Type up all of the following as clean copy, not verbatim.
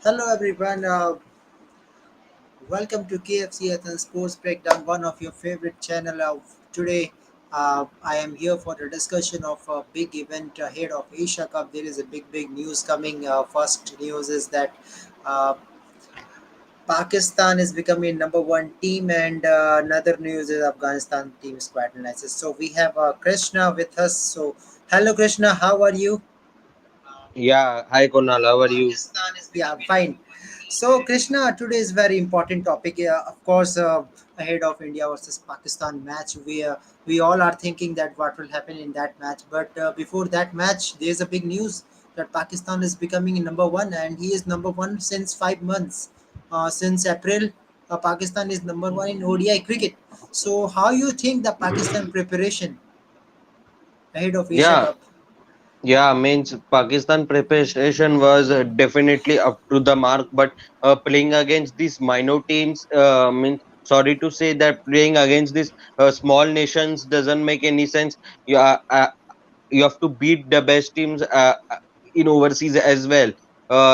Hello everyone, welcome to kfcs and Sports Breakdown, one of your favorite channel of today. I am here for the discussion of a big event ahead of Asia Cup. There is a big news coming. First news is that uh, Pakistan is becoming number one team, and another news is Afghanistan team squad analysis. So we have Krishna with us. So hello Krishna, how are you? Yeah, hi Kunal, how are you? Yeah, fine. So, Krishna, today is very important topic. Of course, ahead of India versus Pakistan match, we all are thinking that what will happen in that match. But before that match, there is a big news that Pakistan is becoming number one, and he is number one since 5 months. Since April, Pakistan is number one in ODI cricket. So, how you think the Pakistan preparation ahead of Asia Yeah, Cup? means Pakistan preparation was definitely up to the mark, but playing against these minor teams, means sorry to say that playing against these small nations doesn't make any sense. You have to beat the best teams in overseas as well,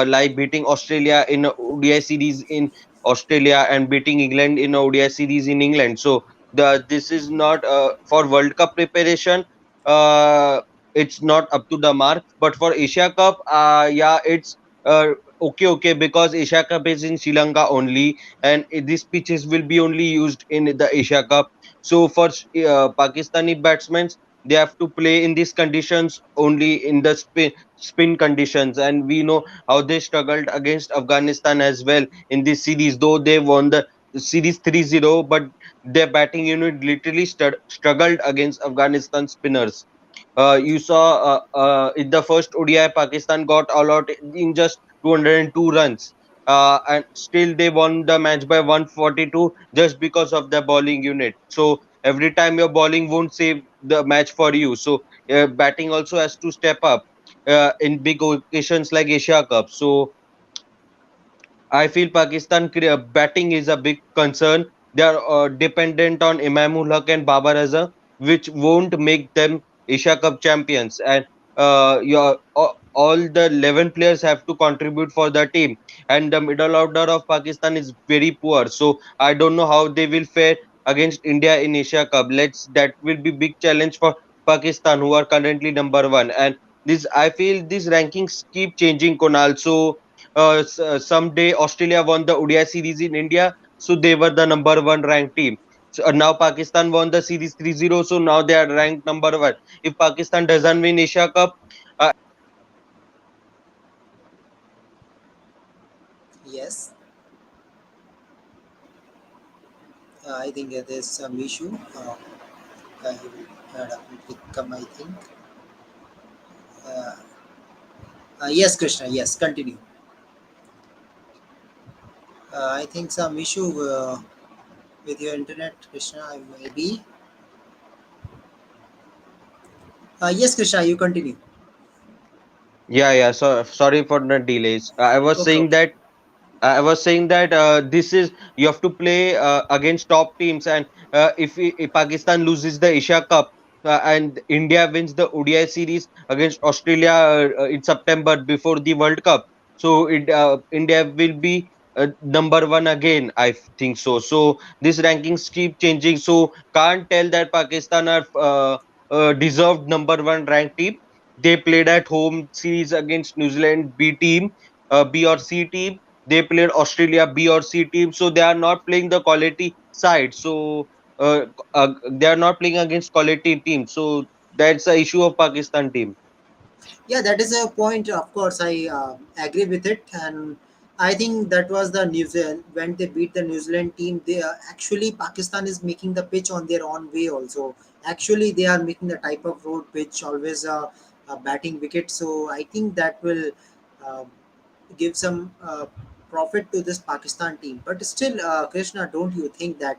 like beating Australia in a ODI series in Australia and beating England in a ODI series in England. So this is not for World Cup preparation. Uh, it's not up to the mark, but for Asia Cup, yeah, it's uh, okay because Asia Cup is in Sri Lanka only, and these pitches will be only used in the Asia Cup. So for Pakistani batsmen, they have to play in these conditions only in the spin conditions, and we know how they struggled against Afghanistan as well in this series, though they won the series 3-0, but their batting unit literally struggled against Afghanistan spinners. You saw in the first ODI, Pakistan got all out in just 202 runs. And still they won the match by 142 just because of the bowling unit. So every time your bowling won't save the match for you. So batting also has to step up in big occasions like Asia Cup. So I feel Pakistan batting is a big concern. They are dependent on Imamul Haq and Babar Azam, which won't make them Asia Cup champions. And all the 11 players have to contribute for the team. And the middle order of Pakistan is very poor. So I don't know how they will fare against India in Asia Cup. That will be big challenge for Pakistan, who are currently number one. And this I feel these rankings keep changing, Konal. So someday Australia won the ODI series in India, so they were the number one ranked team. So now Pakistan won the series 3-0, so now they are ranked number one. If Pakistan doesn't win Asia Cup, Yes, I think there's some issue. He will come, I think. Uh, yes, Krishna. Yes, continue. I think some issue with your internet, Krishna. Maybe. Yes, Krishna. You continue. yeah. So sorry for the delays. Okay. Okay. I was saying that this is you have to play against top teams, and if Pakistan loses the Asia Cup and India wins the ODI series against Australia in September before the World Cup, so India will be number one again. I think so. So these rankings keep changing. So can't tell that Pakistan are deserved number one ranked team. They played at home series against New Zealand B team, B or C team. They played Australia B or C team, so they are not playing the quality side. So they are not playing against quality teams. So that's the issue of Pakistan team. Yeah, that is a point. Of course, I agree with it, and I think that was the New Zealand when they beat the New Zealand team. They actually Pakistan is making the pitch on their own way. Also, actually, they are making the type of road pitch always a batting wicket. So I think that will uh, give some profit to this Pakistan team. But still, Krishna, don't you think that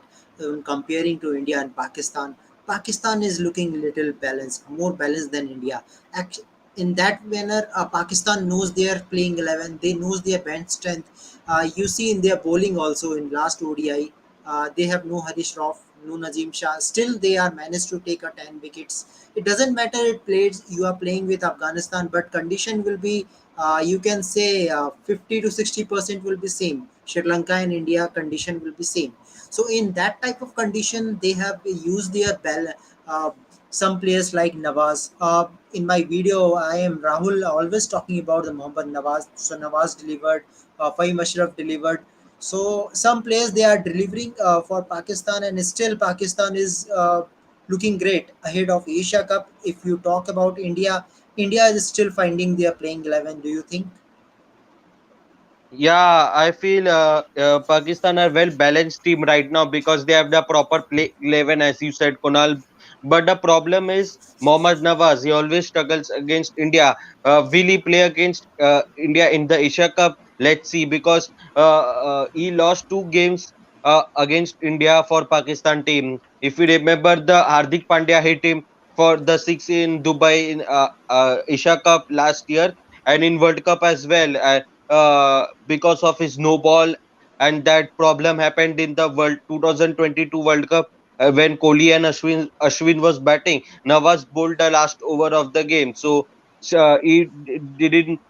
comparing to India and Pakistan, Pakistan is looking little balanced, more balanced than India. In that manner, Pakistan knows their playing 11. They knows their bench strength. You see in their bowling also in last ODI, they have no Harish Rauf, no Nazim Shah. Still, they are managed to take a 10 wickets. It doesn't matter. It plays. You are playing with Afghanistan, but condition will be you can say 50 to 60% will be same. Sri Lanka and India condition will be same. So in that type of condition, they have used their uh, some players like Nawaz. In my video, I am Rahul always talking about the Mohammad Nawaz. So Nawaz delivered, Fahim Ashraf delivered. So some players they are delivering for Pakistan, and still Pakistan is looking great ahead of Asia Cup. If you talk about India, India is still finding their playing 11. Do you think? Yeah, I feel Pakistan are well balanced team right now because they have the proper play 11 as you said, Kunal. But the problem is Mohammad Nawaz. He always struggles against India. Will he play against India in the Asia Cup? Let's see because he lost two games against India for Pakistan team. If you remember, the Hardik Pandya hit him for the six in Dubai in Asia Cup last year and in World Cup as well. Because of his no ball, and that problem happened in the World 2022 World Cup when Kohli and Ashwin was batting. Nawaz bowled the last over of the game, so didn't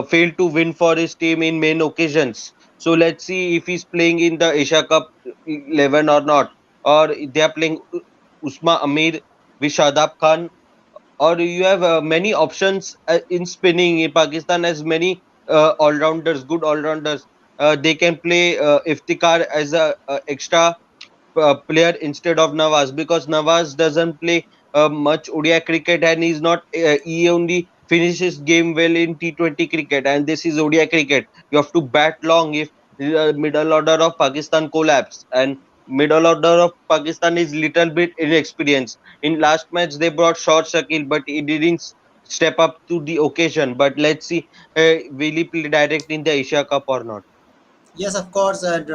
fail to win for his team in main occasions. So let's see if he's playing in the Asia Cup 11 or not, or they are playing Usma Amir, Vishadab Khan, or you have many options in spinning. Pakistan has many all-rounders, good all-rounders. They can play Iftikhar as a extra player instead of Nawaz because Nawaz doesn't play much ODI cricket and he's not he only finishes game well in T20 cricket, and this is ODI cricket. You have to bat long if middle order of Pakistan collapse, and middle order of Pakistan is little bit inexperienced. In last match they brought short Shakil but he didn't step up to the occasion. But let's see, will he play direct in the Asia Cup or not? Yes, of course. And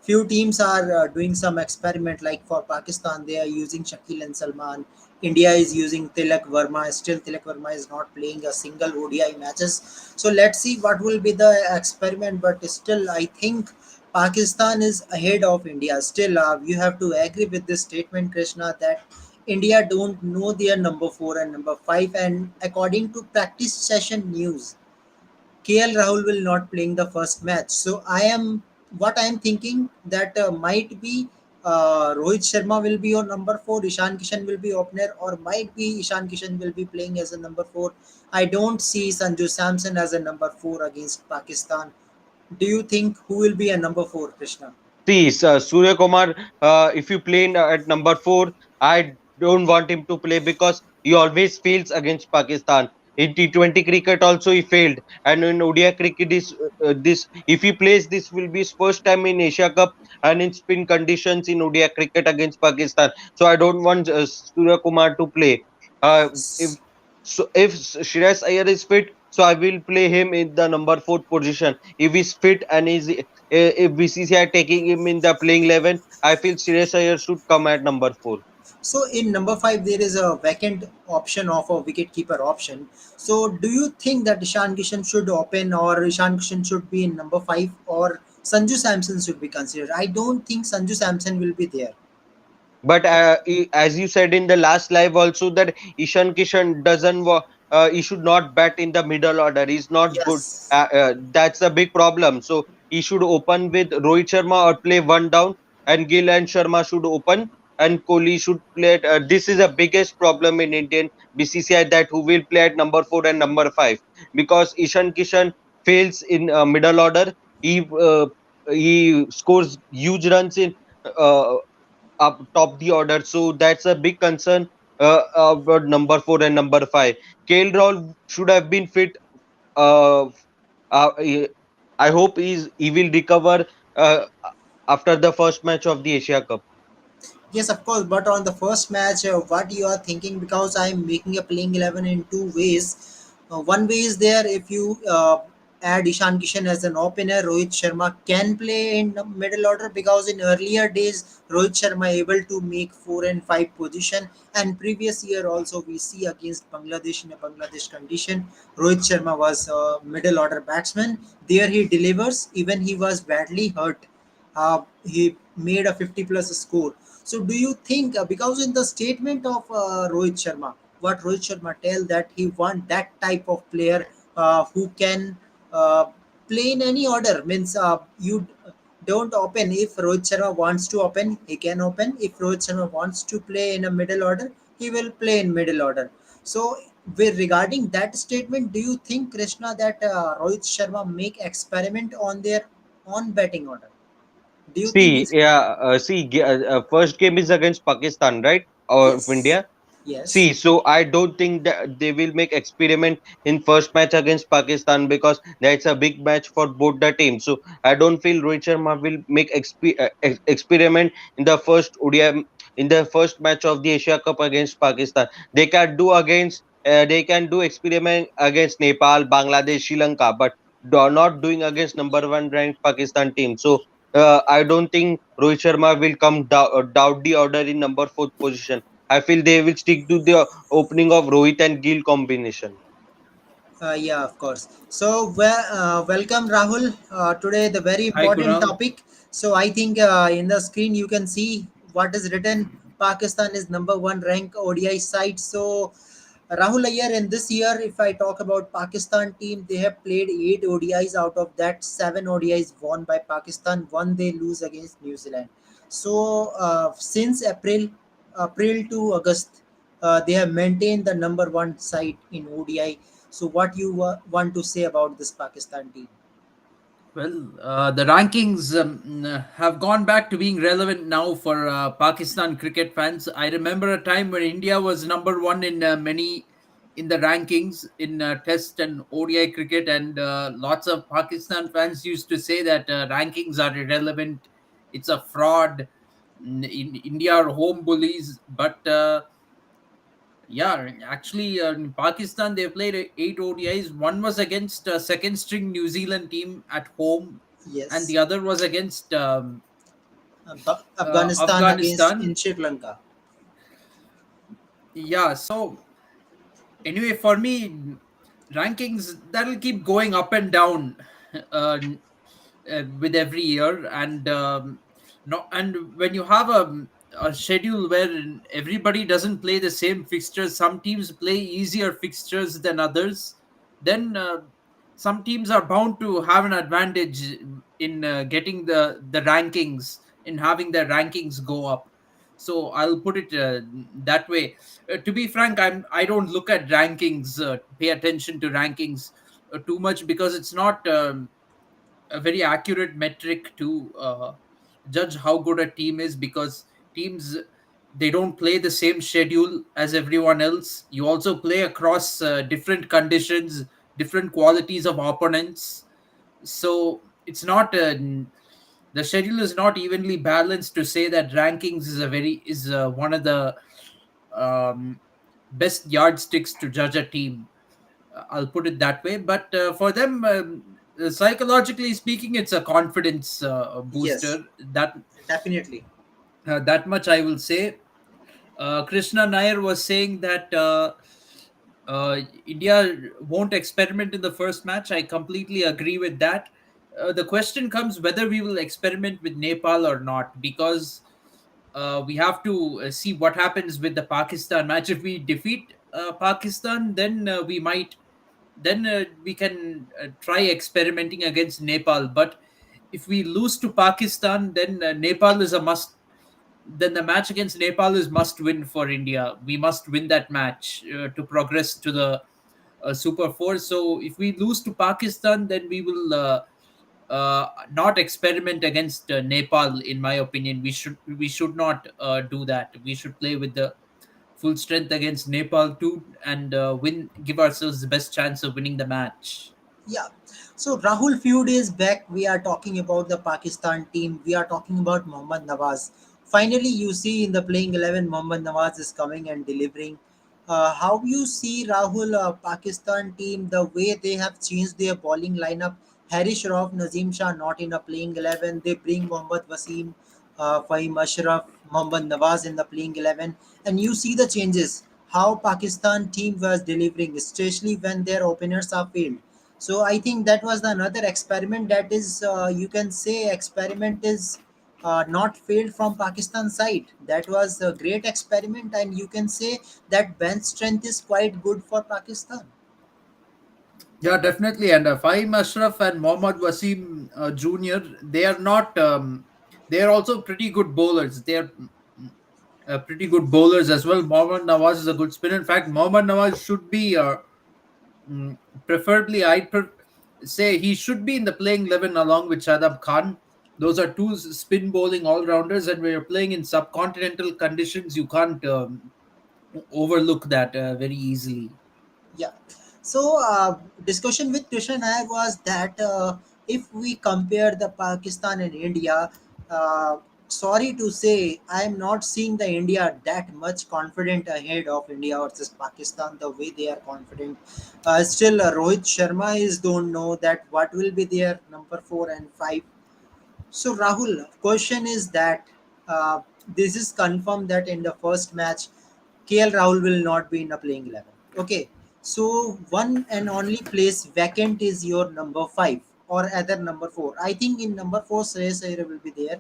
few teams are doing some experiment. Like for Pakistan, they are using Shakil and Salman. India is using Tilak Verma. Still, Tilak Verma is not playing a single ODI matches. So let's see what will be the experiment. But still, I think Pakistan is ahead of India. Still, you have to agree with this statement, Krishna, that India don't know their number four and number five. And according to practice session news, KL Rahul will not playing the first match. So I am thinking that might be Rohit Sharma will be your number four, Ishan Kishan will be opener, or might be Ishan Kishan will be playing as a number four. I don't see Sanju Samson as a number four against Pakistan. Do you think who will be a number four, Krishna? See, Surya Kumar, if you play at number four, I don't want him to play because he always fails against Pakistan. In T20 cricket also he failed, and in ODI cricket this if he plays, this will be his first time in Asia Cup and in spin conditions in ODI cricket against Pakistan. So I don't want Surya Kumar to play. If if Shreyas Iyer is fit, so I will play him in the number four position. If he's fit and if BCCI taking him in the playing 11, I feel Shreyas Iyer should come at number 4. So in number five, there is a vacant option of a wicketkeeper option. So do you think that Ishan Kishan should open, or Ishan Kishan should be in number five, or Sanju Samson should be considered? I don't think Sanju Samson will be there. But as you said in the last live also that Ishan Kishan he should not bat in the middle order. He's not good. Yes. That's a big problem. So he should open with Rohit Sharma or play one down, and Gill and Sharma should open, and Kohli should play. This is the biggest problem in Indian BCCI, that who will play at number 4 and number 5, because Ishan Kishan fails in middle order. He scores huge runs in uh, up top the order. So that's a big concern about number 4 and number 5. Kale Raul should have been fit. Uh, he- I hope he will recover after the first match of the Asia Cup. Yes, of course. But on the first match, what you are thinking? Because I am making a playing 11 in two ways. One way is there if you add Ishan Kishan as an opener, Rohit Sharma can play in the middle order, because in earlier days Rohit Sharma able to make four and five position, and previous year also we see against Bangladesh in a Bangladesh condition, Rohit Sharma was a middle order batsman. There he delivers. Even he was badly hurt, he made a 50 plus score. So do you think, because in the statement of Rohit Sharma, what Rohit Sharma tell that he want that type of player who can uh, play in any order. Means you don't open. If Rohit Sharma wants to open, he can open. If Rohit Sharma wants to play in a middle order, he will play in middle order. So, with regarding that statement, do you think, Krishna, that Rohit Sharma make experiment on their on batting order? Do you think See, is yeah, first game is against Pakistan, right? Or of yes, India. yes, See, so I don't think that they will make experiment in first match against Pakistan because that's a big match for both the teams. So I don't feel Rohit Sharma will make experiment in the first ODI in the first match of the Asia Cup against Pakistan. They can do experiment against Nepal, Bangladesh, Sri Lanka, but not doing against number one ranked Pakistan team. So I don't think Rohit Sharma will come doubt the order in number fourth position. I feel they will stick to the opening of Rohit and Gill combination. yeah, of course. So, welcome, Rahul. Today, the very Hi, important Kunal. topic. So, I think in the screen you can see what is written. Pakistan is number one rank ODI side. So, Rahul Ayyar, in this year, if I talk about Pakistan team, they have played 8 ODIs. Out of that, 7 ODIs won by Pakistan. One they lose against New Zealand. So, since April to August, they have maintained the number one side in ODI. So, what you want to say about this Pakistan team? Well, the rankings have gone back to being relevant now for Pakistan cricket fans. I remember a time when India was number one in many in the rankings in Test and ODI cricket, and lots of Pakistan fans used to say that rankings are irrelevant. It's a fraud. In India are home bullies, but yeah, actually, in Pakistan they played 8 ODIs. One was against a second string New Zealand team at home, and Yes, the other was against Afghanistan against Afghanistan. in Sri Lanka. Yeah, so anyway, for me, rankings that'll keep going up and down uh, with every year, and no, and when you have a schedule where everybody doesn't play the same fixtures, some teams play easier fixtures than others, then some teams are bound to have an advantage in getting the rankings, in having their rankings go up. So I'll put it that way. To be frank, I don't look at rankings, pay attention to rankings too much, because it's not a very accurate metric to judge how good a team is, because teams, they don't play the same schedule as everyone else. You also play across different conditions, different qualities of opponents. So it's not the schedule is not evenly balanced to say that rankings is one of the um, best yardsticks to judge a team. I'll put it that way. But for them, psychologically speaking, it's a confidence Yes, booster. definitely. That much I will say. Krishna Nair was saying that India won't experiment in the first match. I completely agree with that. The question comes whether we will experiment with Nepal or not, because we have to see what happens with the Pakistan match. If we defeat Pakistan, then we can try experimenting against Nepal. But if we lose to Pakistan, then Nepal is a must. Then the match against Nepal is must win for India. We must win that match to progress to the Super Four. So if we lose to Pakistan, then we will not experiment against Nepal. In my opinion, we should not do that. We should play with the full strength against Nepal too, and give ourselves the best chance of winning the match. Yeah. So Rahul, few days back, we are talking about the Pakistan team. We are talking about Mohammad Nawaz. Finally, you see in the playing 11, Mohammad Nawaz is coming and delivering. How you see Rahul, Pakistan team, the way they have changed their bowling lineup? Harish Rauf, Nazim Shah not in a playing 11. They bring Mohammad Wasim, Fahim Ashraf, Mohammad Nawaz in the playing 11. And you see the changes. How Pakistan team was delivering, especially when their openers are failed. So I think that was the another experiment that is, you can say, experiment is not failed from Pakistan side. That was a great experiment, and you can say that bench strength is quite good for Pakistan. Yeah, definitely. And Fahim Ashraf and Mohammad Wasim Jr., they are not, they are also pretty good bowlers. They are pretty good bowlers as well. Mohammad Nawaz is a good spinner. In fact, Mohammad Nawaz should be, mm, preferably, say he should be in the playing 11 along with Shadab Khan. Those are two spin bowling all rounders, and when you're playing in subcontinental conditions, you can't overlook that very easily. Yeah. So, discussion with Krishna and I was that if we compare the Pakistan and India, sorry to say, I am not seeing the India that much confident ahead of India versus Pakistan. The way they are confident, still Rohit Sharma is don't know that what will be their number 4 and 5. So Rahul, question is that this is confirmed that in the first match, KL Rahul will not be in the playing 11. Okay, so one and only place vacant is your number 5 or other number 4. I think in number 4, Shreyas Iyer will be there.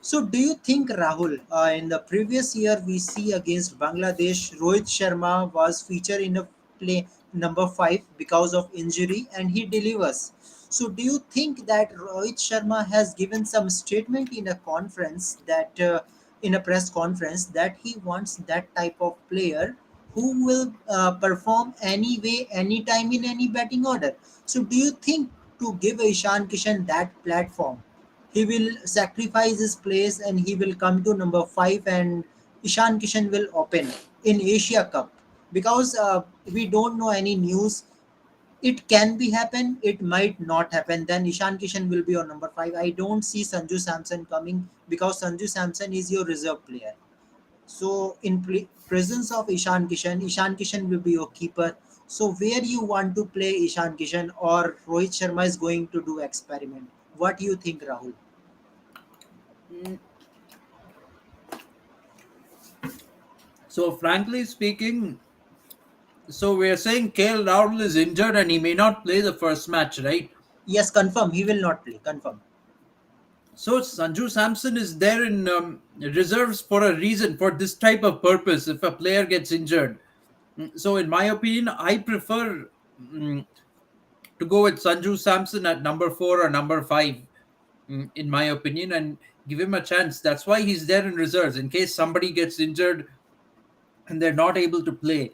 So, do you think, Rahul, in the previous year we see against Bangladesh, Rohit Sharma was featured in a play number 5 because of injury and he delivers. So, do you think that Rohit Sharma has given some statement in a conference that, in a press conference, that he wants that type of player who will perform anyway, anytime in any batting order? So, do you think to give Ishan Kishan that platform? He will sacrifice his place and he will come to number 5 and Ishan Kishan will open in Asia Cup because we don't know any news. It can be happen, it might not happen. Then Ishan Kishan will be on number 5. I don't see Sanju Samson coming because Sanju Samson is your reserve player. So in presence of Ishan Kishan will be your keeper. So where you want to play Ishan Kishan or Rohit Sharma is going to do experiment? What do you think, Rahul? Mm, So, frankly speaking, so we're saying KL Rahul is injured and he may not play the first match, right? Yes, confirm. He will not play. Confirm. So Sanju Samson is there in reserves for a reason, for this type of purpose. If a player gets injured, so in my opinion, I prefer mm, to go with Sanju Samson at number 4 or number 5. In my opinion, and give him a chance. That's why he's there in reserves in case somebody gets injured and they're not able to play.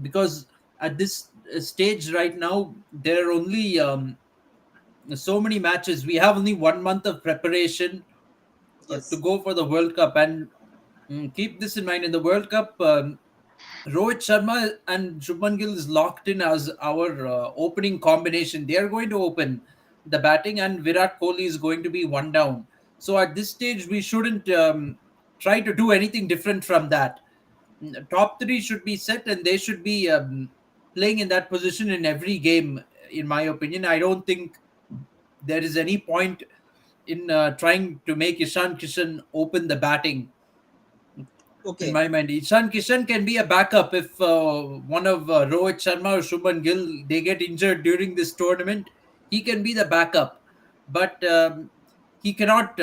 Because at this stage right now, there are only so many matches. We have only 1 month of preparation to Yes. go for the World Cup. And keep this in mind, in the World Cup, Rohit Sharma and Shubman Gill is locked in as our opening combination. They are going to open the batting, and Virat Kohli is going to be one down. So at this stage, we shouldn't try to do anything different from that. Top three should be set, and they should be playing in that position in every game. In my opinion, I don't think there is any point in trying to make Ishan Kishan open the batting. In Okay. my mind, Ishan Kishan can be a backup if one of Rohit Sharma or Shubman Gill they get injured during this tournament. He can be the backup, but he cannot.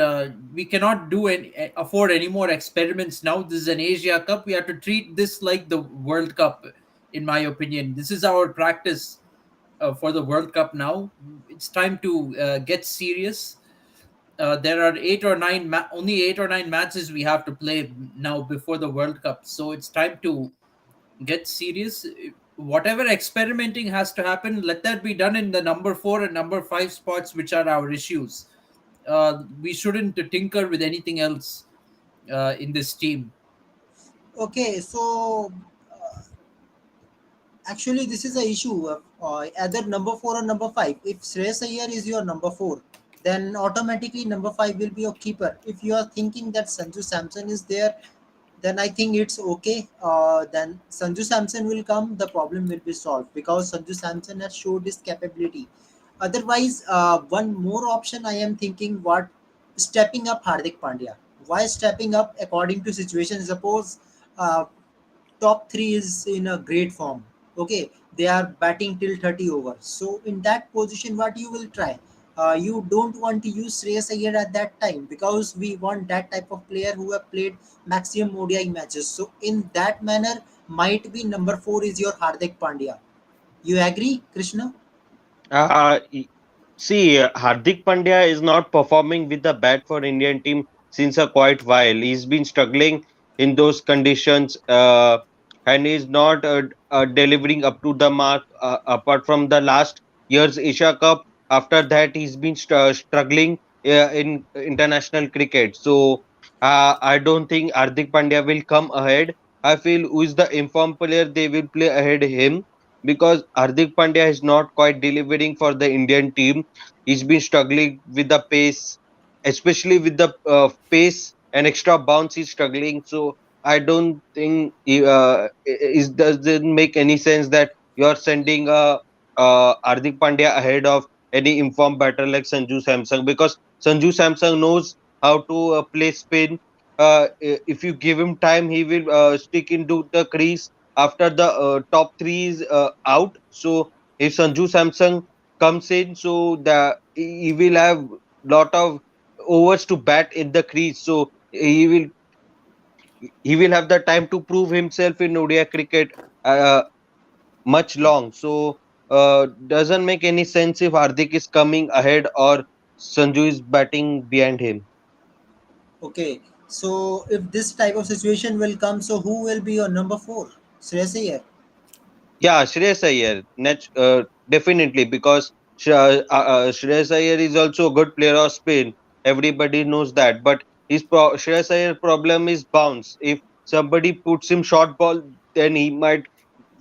We cannot do any, afford any more experiments now. This is an Asia Cup. We have to treat this like the World Cup. In my opinion, this is our practice for the World Cup now. It's time to get serious. There are only 8 or 9 matches we have to play now before the World Cup. So it's time to get serious. Whatever experimenting has to happen, let that be done in the number 4 and number 5 spots, which are our issues. We shouldn't tinker with anything else in this team. Okay. So actually, this is a issue of either number 4 or number 5. If Shreyas Iyer is your number 4, then automatically number 5 will be your keeper. If you are thinking that Sanju Samson is there, then I think it's okay. Then Sanju Samson will come, the problem will be solved because Sanju Samson has showed his capability. Otherwise, one more option I am thinking what stepping up Hardik Pandya. Why stepping up according to situation? Suppose uh, top three is in a great form. Okay, they are batting till 30 overs. So in that position, what you will try? You don't want to use Shreyas Iyer at that time because we want that type of player who have played maximum ODI matches. So in that manner, might be number 4 is your Hardik Pandya. You agree, Krishna? Uh, y- See, Hardik Pandya is not performing with the bat for Indian team since a quite while. He's been struggling in those conditions, and he's not delivering up to the mark. Apart from the last year's Asia Cup, after that he's been struggling in international cricket. So I don't think Hardik Pandya will come ahead. I feel who is the informed player they will play ahead him, because Hardik Pandya is not quite delivering for the Indian team. He's been struggling with the pace, especially with the pace and extra bounce. He's struggling. So I don't think it doesn't make any sense that you're sending Hardik Pandya ahead of any informed batter like Sanju Samsung, because Sanju Samsung knows how to play spin. If you give him time, he will stick into the crease after the top three is out. So if Sanju Samsung comes in, so he will have lot of overs to bat in the crease. So he will have the time to prove himself in ODI cricket uh, much long. So doesn't make any sense if Hardik is coming ahead or Sanju is batting behind him. Okay, so if this type of situation will come, so who will be your number four? Shreyas Iyer. Yeah, Shreyas Iyer, definitely, because Shreyas Iyer is also a good player of spin. Everybody knows that, but Shreyas Iyer problem is bounce. If somebody puts him short ball, then he might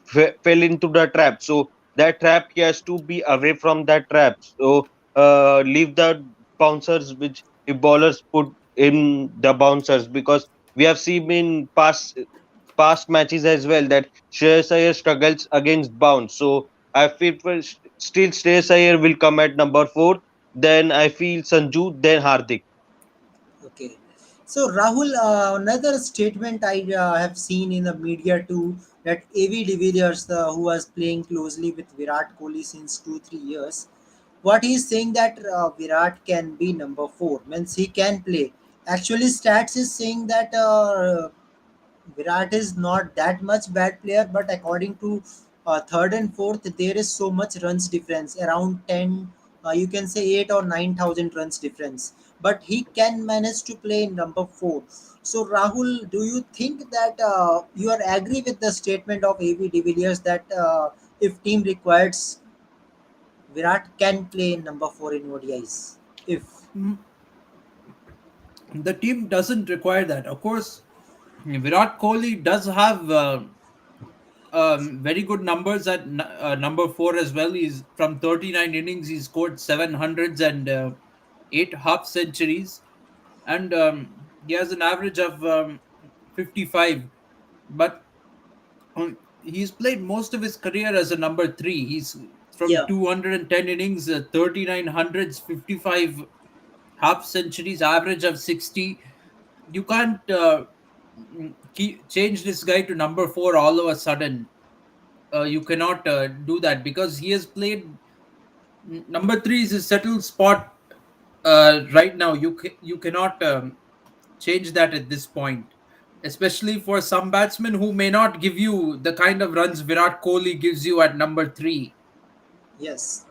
fell into the trap. So that trap, he has to be away from that trap. So leave the bouncers which if bowlers put in the bouncers, because we have seen in past matches as well that Shreyas Iyer struggles against bounce. So I feel still Shreyas Iyer will come at number 4. Then I feel Sanju, then Hardik. Okay. So Rahul, another statement I have seen in the media too, that AV de Villiers, who was playing closely with Virat Kohli since 2 3 years, what he's saying that Virat can be number four, means he can play. Actually, stats is saying that Virat is not that much bad player, but according to third and fourth, there is so much runs difference, around 10, you can say 8 or 9,000 runs difference. But he can manage to play in number four. So Rahul, do you think that you are agree with the statement of AB de Villiers that if team requires, Virat can play in number four in ODIs? If The team doesn't require that. Of course, Virat Kohli does have very good numbers at number four as well. He's from 39 innings, he scored 700s and eight half centuries, and he has an average of 55. But he's played most of his career as a number three. He's from yeah, 210 innings, 39 hundreds, 55 half centuries, average of 60. You can't change this guy to number four all of a sudden. You cannot do that because he has played. Number three is a settled spot right now. You cannot change that at this point, especially for some batsmen who may not give you the kind of runs Virat Kohli gives you at number three. yes.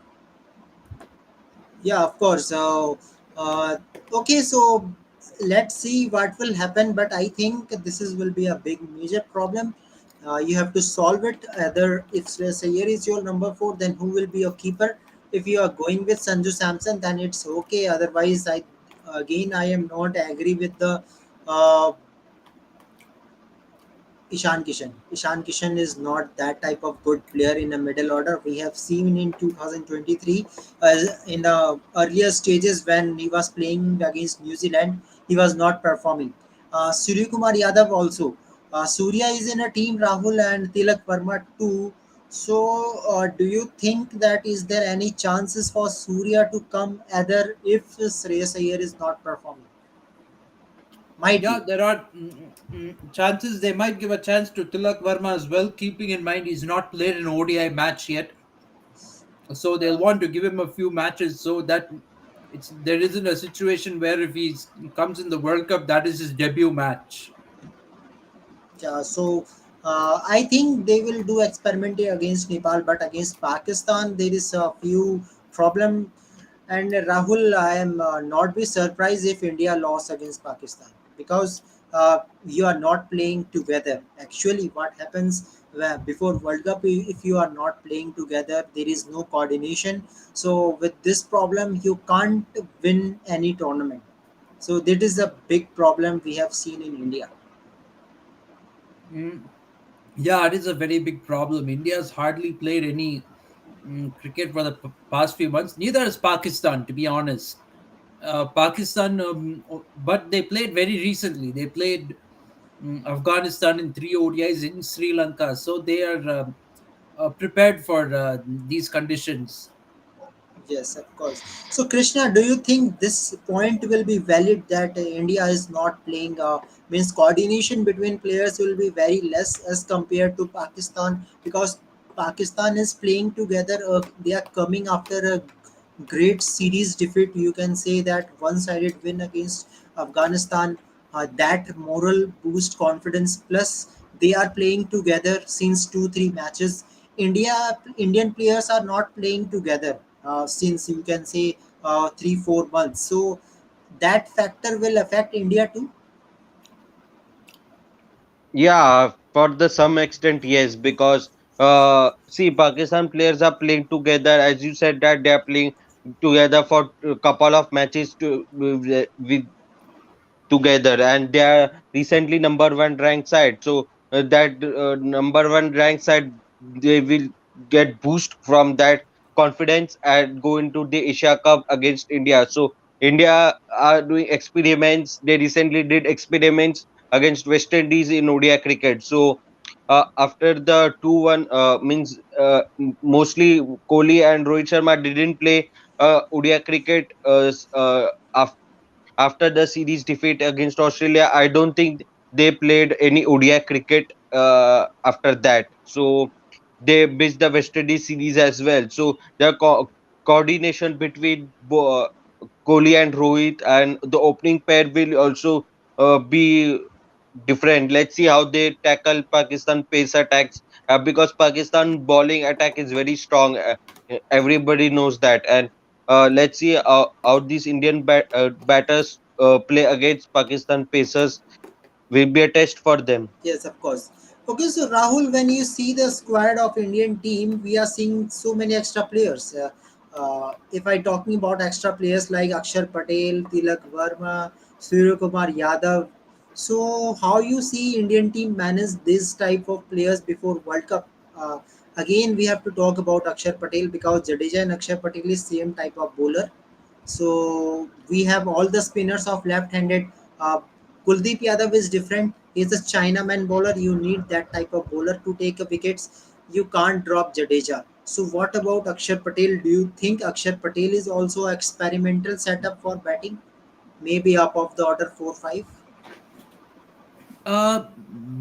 Yeah, of course. So, okay, so let's see what will happen. But I think this is will be a big major problem. You have to solve it. Either if Sayer is your number four, then who will be your keeper? If you are going with Sanju Samson, then it's okay. Otherwise, I am not agree with the uh, Ishan Kishan. Ishan Kishan is not that type of good player in the middle order. We have seen in 2023, in the earlier stages when he was playing against New Zealand, he was not performing. Surya Kumar Yadav also. Surya is in a team, Rahul and Tilak Verma too. So, do you think that is there any chances for Surya to come either if Shreyas Iyer is not performing? Might Yeah, be. there are chances they might give a chance to Tilak Verma as well, keeping in mind he's not played an ODI match yet. So they'll want to give him a few matches so that it's there isn't a situation where if he comes in the World Cup, that is his debut match. So I think they will do experimenting against Nepal, but against Pakistan there is a few problem. And Rahul, I am not be surprised if India lost against Pakistan because you are not playing together. Actually, what happens before World Cup, if you are not playing together, there is no coordination. So with this problem, you can't win any tournament. So that is a big problem we have seen in India. Mm, yeah, it is a very big problem. India's hardly played any cricket for the past few months. Neither has Pakistan, to be honest. Pakistan, but they played very recently. They played Afghanistan in three ODIs in Sri Lanka, so they are prepared for these conditions. Yes, of course. So, Krishna, do you think this point will be valid that India is not playing? Means coordination between players will be very less as compared to Pakistan because Pakistan is playing together. They are coming after a great series defeat. You can say that one-sided win against Afghanistan. That moral boost confidence. Plus, they are playing together since 2-3 matches. Indian players are not playing together since you can say 3-4 months. So that factor will affect India too. Yeah, for the some extent, yes, because see, Pakistan players are playing together. As you said that they are playing together for a couple of matches with together, and they are recently number one ranked side. So that number one ranked side, they will get boost from that confidence and go into the Asia Cup against India. So India are doing experiments. They recently did experiments against West Indies in ODI cricket. So after the 2-1 means mostly Kohli and Rohit Sharma didn't play ODI cricket after the series defeat against Australia. I don't think they played any ODI cricket after that. So they missed the West Indies series as well. So the coordination between Kohli and Rohit and the opening pair will also be different. Let's see how they tackle Pakistan pace attacks because Pakistan bowling attack is very strong. Everybody knows that, and let's see how these Indian batters play against Pakistan pacers will be a test for them. Yes, of course. Okay, so Rahul, when you see the squad of Indian team, we are seeing so many extra players. If I talking about extra players like Akshar Patel, Tilak Verma, Surya Kumar Yadav, so how you see Indian team manage this type of players before World Cup? Again, we have to talk about Akshar Patel because Jadeja and Akshar Patel is same type of bowler. So we have all the spinners of left-handed. Uh, Kuldeep Yadav is different. He's a Chinaman bowler. You need that type of bowler to take a wickets. You can't drop Jadeja. So what about Akshar Patel? Do you think Akshar Patel is also experimental setup for batting? Maybe up of the order 4-5.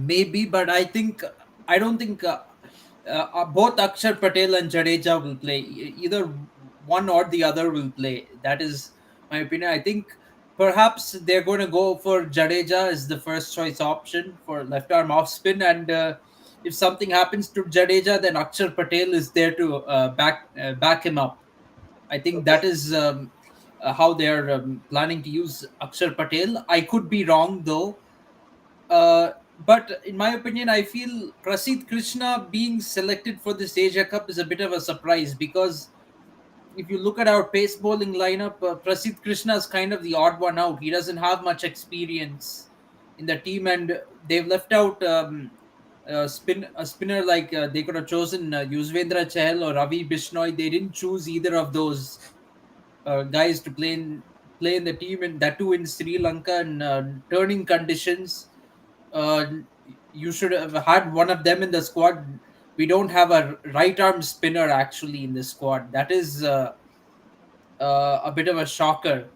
Maybe, but I don't think both Akshar Patel and Jadeja will play. Either one or the other will play. That is my opinion. I think perhaps they're going to go for Jadeja as the first choice option for left arm off spin, and if something happens to Jadeja, then Akshar Patel is there to back him up. I think Okay. that is how they are planning to use Akshar Patel. I could be wrong though, but in my opinion, I feel Prasidh Krishna being selected for this Asia Cup is a bit of a surprise because if you look at our pace bowling lineup, Prasidh Krishna is kind of the odd one out. He doesn't have much experience in the team, and they've left out a spinner like they could have chosen Yuzvendra Chahal or Ravi Bishnoi. They didn't choose either of those guys to play in the team, and that too in Sri Lanka and turning conditions. Uh, you should have had one of them in the squad. We don't have a right arm spinner actually in the squad. That is a bit of a shocker.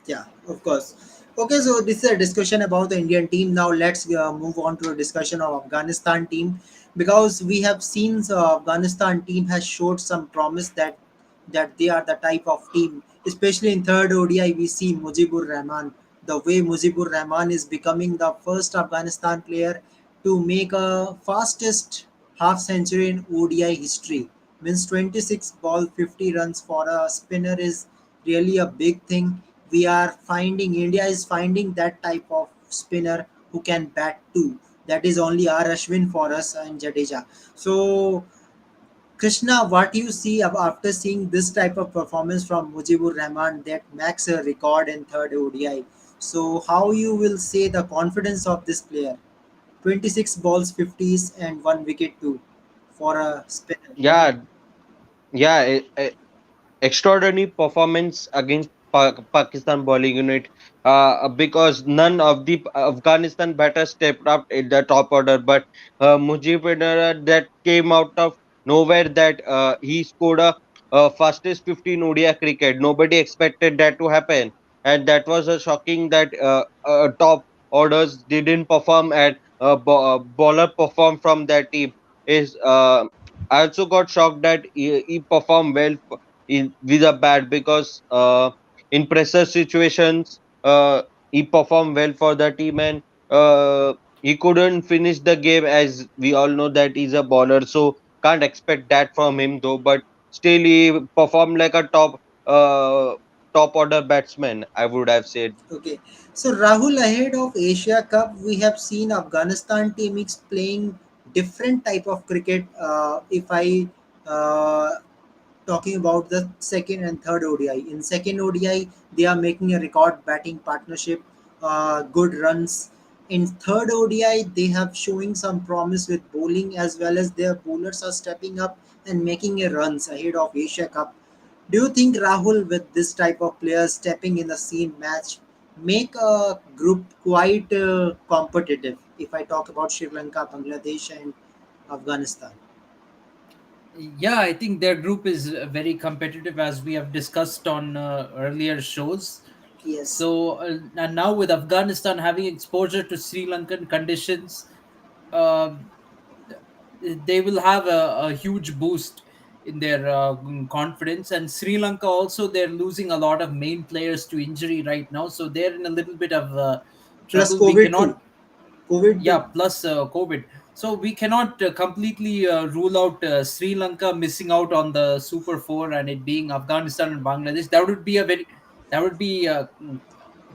Yeah, of course. Okay, so this is a discussion about the Indian team. Now let's move on to a discussion of Afghanistan team because we have seen the Afghanistan team has showed some promise that they are the type of team, especially in third ODI. We see Mujibur Rahman. The way Mujibur Rahman is becoming the first Afghanistan player to make a fastest half century in ODI history. Means 26 ball 50 runs for a spinner is really a big thing. We are finding India is finding that type of spinner who can bat too. That is only R Ashwin for us and Jadeja. So Krishna, what you see after seeing this type of performance from Mujibur Rahman that makes a record in third ODI. So how you will say the confidence of this player? 26 balls, 50s, and one wicket too for a spinner. Yeah, yeah. Extraordinary performance against Pakistan bowling unit because none of the Afghanistan batters stepped up in the top order. But Mujibur that came out of nowhere that he scored a fastest 15 ODI cricket. Nobody expected that to happen, and that was a shocking that top orders didn't perform and bowler performed from that team. Is I also got shocked that he performed well with a bat because in pressure situations he performed well for the team and he couldn't finish the game as we all know that he's a bowler, so can't expect that from him though, but still he performed like a top order batsman, I would have said. Okay, so Rahul, ahead of Asia Cup, we have seen Afghanistan team is playing different type of cricket. If I talking about the second and third ODI. In second ODI, they are making a record batting partnership, good runs. In third ODI, they have showing some promise with bowling as well as their bowlers are stepping up and making a runs ahead of Asia Cup. Do you think Rahul, with this type of players stepping in the scene match, make a group quite competitive? If I talk about Sri Lanka, Bangladesh, and Afghanistan. Yeah, I think their group is very competitive, as we have discussed on earlier shows. Yes. And now with Afghanistan having exposure to Sri Lankan conditions, uh, they will have a huge boost in their confidence. And Sri Lanka also, they're losing a lot of main players to injury right now, so they're in a little bit of Plus trouble. We COVID too. cannot, COVID yeah, too. plus COVID. So we cannot completely rule out Sri Lanka missing out on the Super 4 and it being Afghanistan and Bangladesh. That would be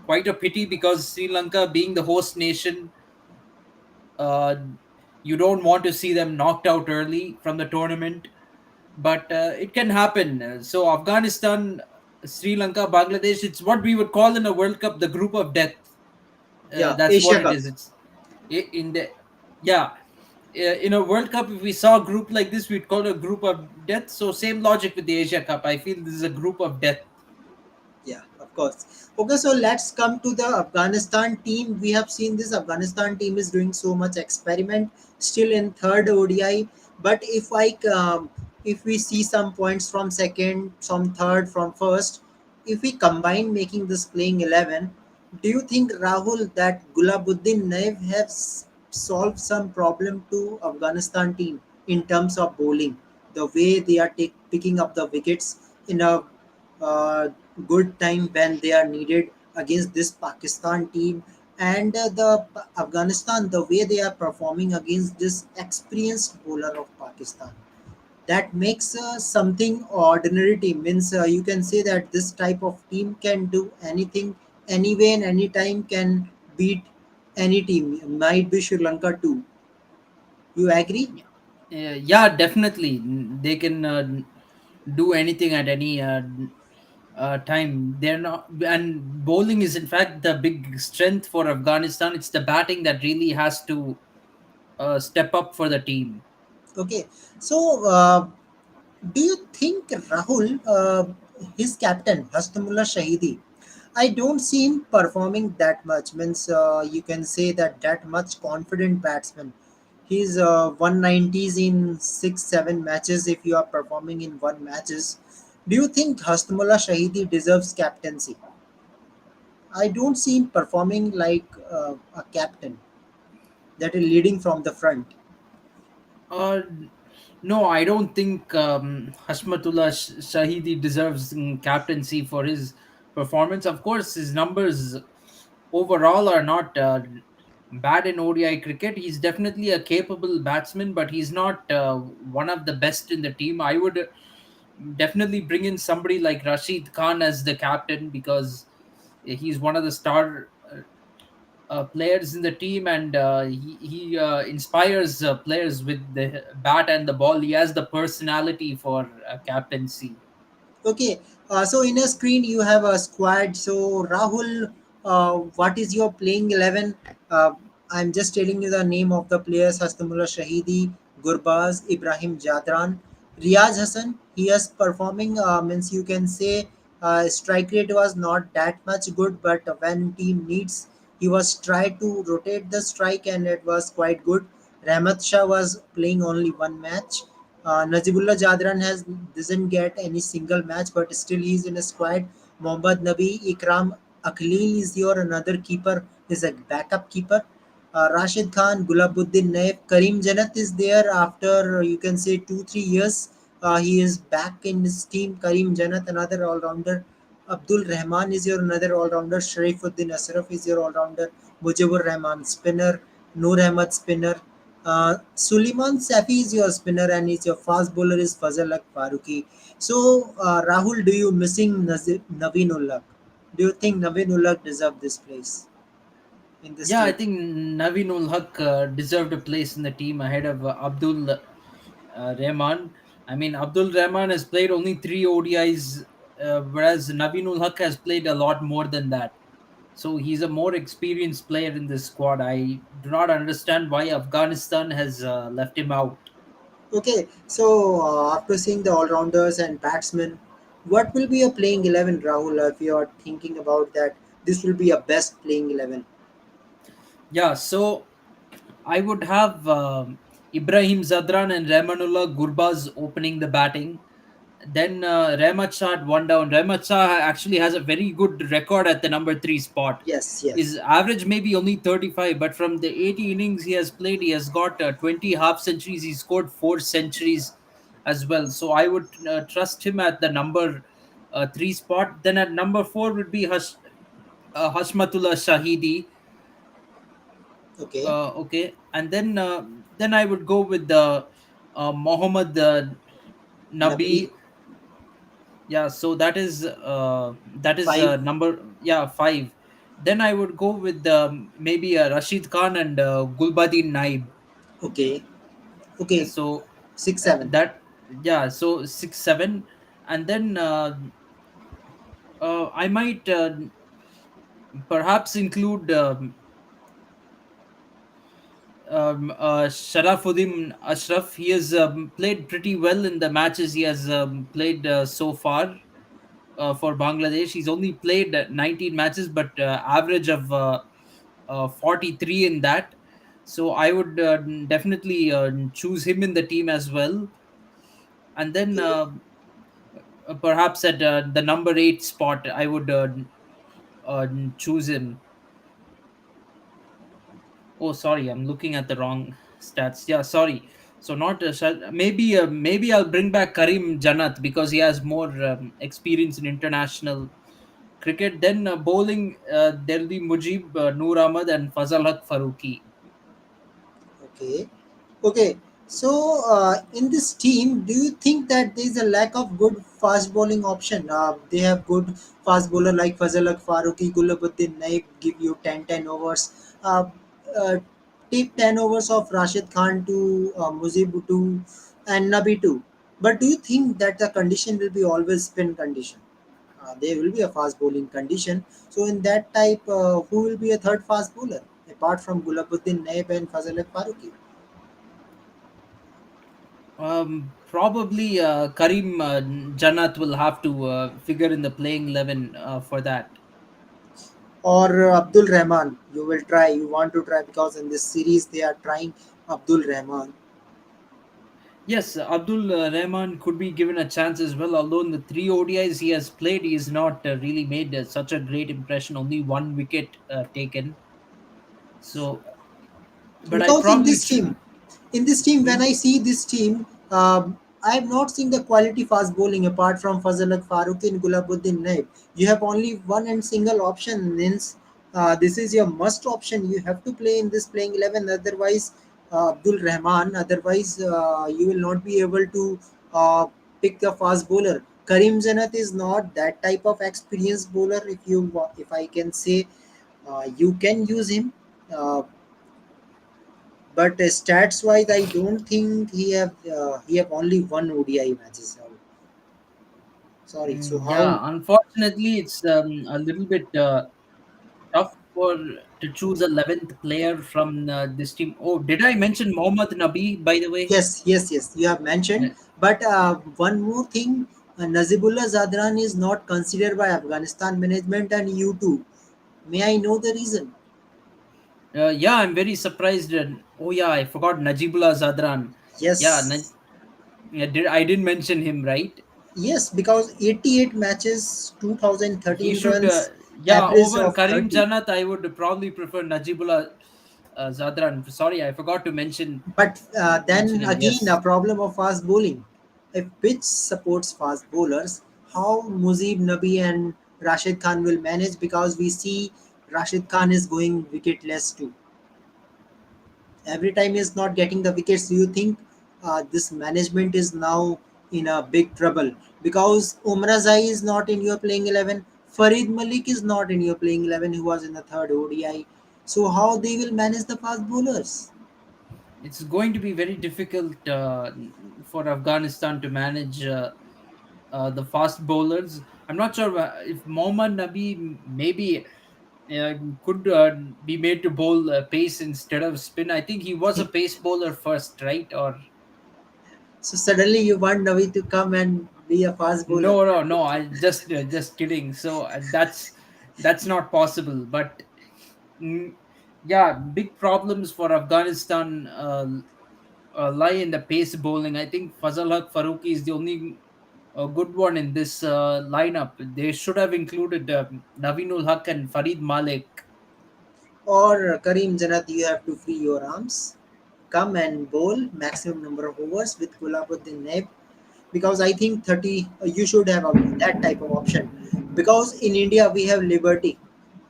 quite a pity, because Sri Lanka being the host nation, uh, you don't want to see them knocked out early from the tournament, but it can happen. So Afghanistan, Sri Lanka, Bangladesh, it's what we would call in a World Cup the group of death. Yeah, That's what Asia it Cup. is. It's in the, yeah, in a World Cup, if we saw a group like this, we'd call it a group of death. So same logic with the Asia Cup. I feel this is a group of death. Yeah, of course. Okay, so let's come to the Afghanistan team. We have seen this Afghanistan team is doing so much experiment still in third ODI. But if we see some points from second, from third, from first, if we combine making this playing 11, do you think Rahul that Gulabuddin Naif has solved some problem to Afghanistan team in terms of bowling? The way they are picking up the wickets in a uh, good time when they are needed against this Pakistan team and Afghanistan, the way they are performing against this experienced bowler of Pakistan. That makes something ordinary team. Means you can say that this type of team can do anything, anyway, and anytime can beat any team. Might be Sri Lanka too. You agree? Yeah, definitely. They can do anything at any time. They're not, and bowling is in fact the big strength for Afghanistan. It's the batting that really has to step up for the team. Okay. So do you think Rahul, his captain Hastamullah Shahidi, I don't see him performing that much. Means you can say that much confident batsman. He's 190s in 6 7 matches. If you are performing in one matches, do you think Hastamullah Shahidi deserves captaincy? I don't see him performing like a captain that is leading from the front. Uh, no, I don't think Hashmatullah Shahidi deserves captaincy for his performance. Of course, his numbers overall are not bad in ODI cricket. He's definitely a capable batsman, but he's not one of the best in the team. I would definitely bring in somebody like Rashid Khan as the captain, because he's one of the star players in the team, and he inspires players with the bat and the ball. He has the personality for captaincy. Okay, so in a screen you have a squad. So Rahul, what is your playing 11? Uh, I'm just telling you the name of the players: Hastamullah Shahidi, Gurbaz, Ibrahim Jadran, Riaz Hassan. He is performing. Means you can say strike rate was not that much good, but when team needs, he was try to rotate the strike and it was quite good. Rahmat Shah was playing only one match. Najibullah Jadran has doesn't get any single match, but still he's in a squad. Mohammad Nabi, Ikram Akhlil is your another keeper, is a backup keeper. Rashid Khan, Gulabuddin Naif, Karim Janat is there after you can say 2 3 years. He is back in his team. Karim Janat, another all rounder. Abdul Rahman is your another all rounder. Sharifuddin Asraf is your all rounder. Mujibur Rahman spinner. Noor Ahmad spinner. Suleiman Safi is your spinner and is your fast bowler is Fazal Haq Faruqi. So Rahul, do you missing Naveen Ullah? Do you think Naveen Ullah deserve this place in this Yeah, I team? think Naveen ul Haq deserved a place in the team ahead of Abdul Rahman. I mean, Abdul Rahman has played only three ODIs, whereas Naveen ul Haq has played a lot more than that. So he's a more experienced player in this squad. I do not understand why Afghanistan has left him out. Okay, so after seeing the all-rounders and batsmen, what will be a playing 11, Rahul? If you are thinking about that, this will be a best playing 11. Yeah, so I would have Ibrahim Zadran and Rahmanullah Gurbaz opening the batting. Then Rahmat Shah at one down. Rahmat Shah actually has a very good record at the number three spot. Yes, His yes. average may be only 35, but from the 80 innings he has played, he has got 20 half centuries. He scored four centuries as well. So I would trust him at the number three spot. Then at number four would be Hashmatullah Shahidi. Okay, Okay, and then I would go with the Mohammad Nabi, Nabi. Yeah, so that is 5. number, yeah, five. Then I would go with maybe Rashid Khan and Gulbadin Naib. Okay, okay, So 6, 7. that, yeah, so 6 7, and then I might perhaps include Sharafuddin Ashraf. He has played pretty well in the matches he has played so far for Bangladesh. He's only played 19 matches, but average of 43 in that. So I would definitely choose him in the team as well. And then Okay, perhaps at the number eight spot, I would uh, choose him. Oh, sorry, I'm looking at the wrong stats. Yeah, sorry. So not maybe I'll bring back Karim Janat because he has more experience in international cricket. Then bowling, there'll be Mujib, Noor Ahmad, and Fazal Haq Faruqi. okay. Okay, so in this team, do you think that there is a lack of good fast bowling option? They have good fast bowler like Fazal Haq Faruqi, Gulabuddin Naik give you 10 10 overs. Uh, take 10 overs of Rashid Khan to Muzib to and Nabi too. But do you think that the condition will be always spin condition? There will be a fast bowling condition. So in that type, who will be a third fast bowler apart from Gulabuddin Naib and Fazal Haq Faruqi? Probably Karim Janat will have to figure in the playing 11 for that. Or Abdul Rahman. You will try. You want to try because in this series they are trying Abdul Rahman. Yes, Abdul Rahman could be given a chance as well. Although in the three ODIs he has played, he has not really made such a great impression. Only one wicket taken. So, but I Because probably. in this team, when Hmm? I see this team, I have not seen the quality fast bowling apart from Fazal Haq Faruqi and Gulabuddin Naib. You have only one and single option means This is your must option. You have to play in this playing 11. Otherwise, Abdul Rahman. Otherwise, you will not be able to uh, pick a fast bowler. Karim Janat is not that type of experienced bowler. If I can say, you can use him. Uh, but stats wise, I don't think he have only one ODI matches. Sorry. So how? Yeah, unfortunately, it's a little bit tough for to choose 11th player from this team. Oh, did I mention Mohammad Nabi, by the way? Yes, yes, yes. You have mentioned, but one more thing, Nazibullah Zadran is not considered by Afghanistan management and you too. May I know the reason? Yeah, I'm very surprised. Oh yeah, I forgot Najibullah Zadran. Yeah, Yes, yeah, I didn't mention him, right? yes, because 88 matches, He 2013 should. runs, Yeah, average over of Karim 30. Janat, I would probably prefer Najibullah Zadran. Sorry, I forgot to But mention then him. again, a Yes. problem of fast bowling. If pitch supports fast bowlers, how Mujib Nabi and Rashid Khan will manage? Because we see Rashid Khan is going wicketless too. Every time he's not getting the wickets. Do you think this management is now in a big trouble? Because Umar Zai is not in your playing 11, Farid Malik is not in your playing 11, who was in the third ODI. So how they will manage the fast bowlers? It's going to be very difficult for Afghanistan to manage the fast bowlers. I'm not sure if Mohammad Nabi maybe uh, could be made to bowl pace instead of spin. I think he was a pace bowler first, right? Or So suddenly you want Navi to come and be a fast bowler. no. I just kidding. So that's not possible. But mm, yeah, big problems for Afghanistan lie in the pace bowling. I think Fazal Haq Faruqi is the only good one in this lineup. They should have included Naveenul Haq and Farid Malik. Or Kareem Janat, you have to free your arms, come and bowl maximum number of overs with Gulabuddin Naib, because I think 30 you should have that type of option. Because in India we have Liberty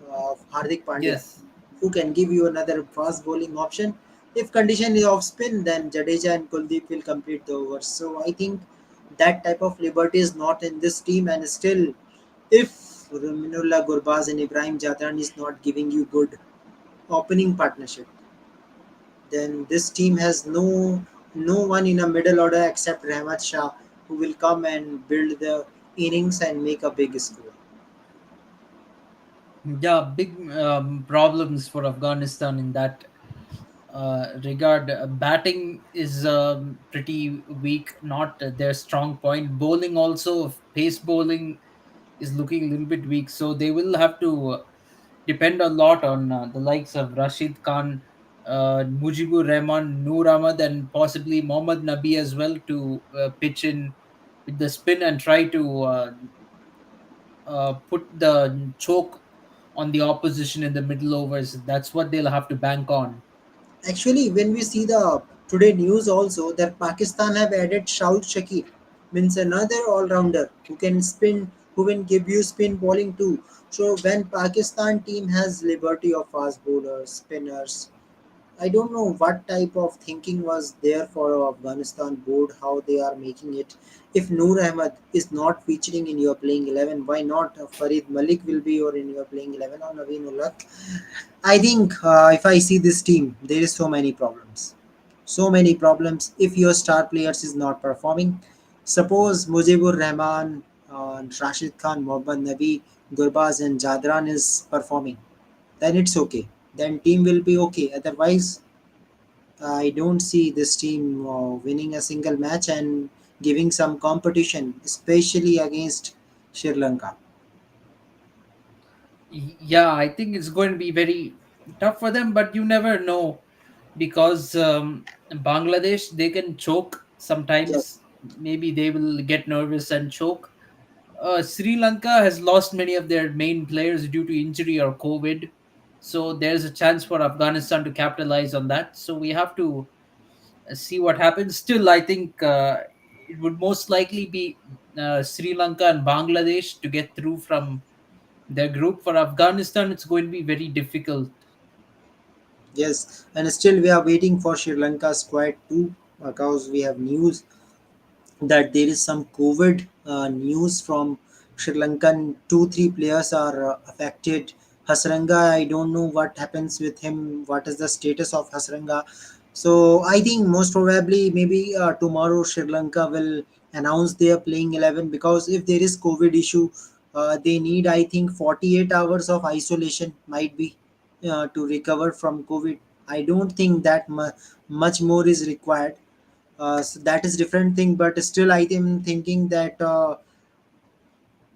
of Hardik Pandya, Yes. who can give you another fast bowling option. If condition is off spin, then Jadeja and Kuldeep will complete the overs. So I think that type of liberty is not in this team, and still, if Minullah Gurbaz and Ibrahim Jadran is not giving you good opening partnership, then this team has no one in a middle order except Rahmat Shah, who will come and build the innings and make a big score. Yeah, big problems for Afghanistan in that regard. Batting is pretty weak, not their strong point. Bowling also, pace bowling is looking a little bit weak, so they will have to depend a lot on the likes of Rashid Khan, Mujibur Rahman, Noor Ahmad, and possibly Mohammad Nabi as well to pitch in with the spin and try to put the choke on the opposition in the middle overs. That's what they'll have to bank on. Actually, when we see the today news also that Pakistan have added Shaul Shakir, means another all-rounder who can spin, who can give you spin bowling too. So when Pakistan team has liberty of fast bowlers, spinners, I don't know what type of thinking was there for Afghanistan board, how they are making it. If Noor Ahmed is not featuring in your playing 11, why not Farid Malik will be or in your playing 11 or Naveen? I think if I see this team, there is so many problems. So many problems. If your star players is not performing, suppose Mujibur Rahman, Rashid Khan, Mohammad Nabi, Gurbaz and Jadran is performing, then it's okay. Then team will be okay. Otherwise, I don't see this team winning a single match and giving some competition, especially against Sri Lanka. Yeah, I think it's going to be very tough for them, but you never know because Bangladesh, they can choke Yes. sometimes. Maybe they will get nervous and choke. Sri Lanka has lost many of their main players due to injury or COVID. So there's a chance for Afghanistan to capitalize on that. So we have to see what happens. Still, I think it would most likely be Sri Lanka and Bangladesh to get through from Their group for Afghanistan, it's going to be very difficult. Yes, and still we are waiting for Sri Lanka squad too, because we have news that there is some COVID news from Sri Lankan. Two, three players are affected. Hasranga, I don't know what happens with him. What is the status of Hasranga? So I think most probably maybe tomorrow Sri Lanka will announce their playing 11, because if there is COVID issue, they need I think 48 hours of isolation might be to recover from COVID. I don't think that much more is required. So that is different thing, but still I am thinking that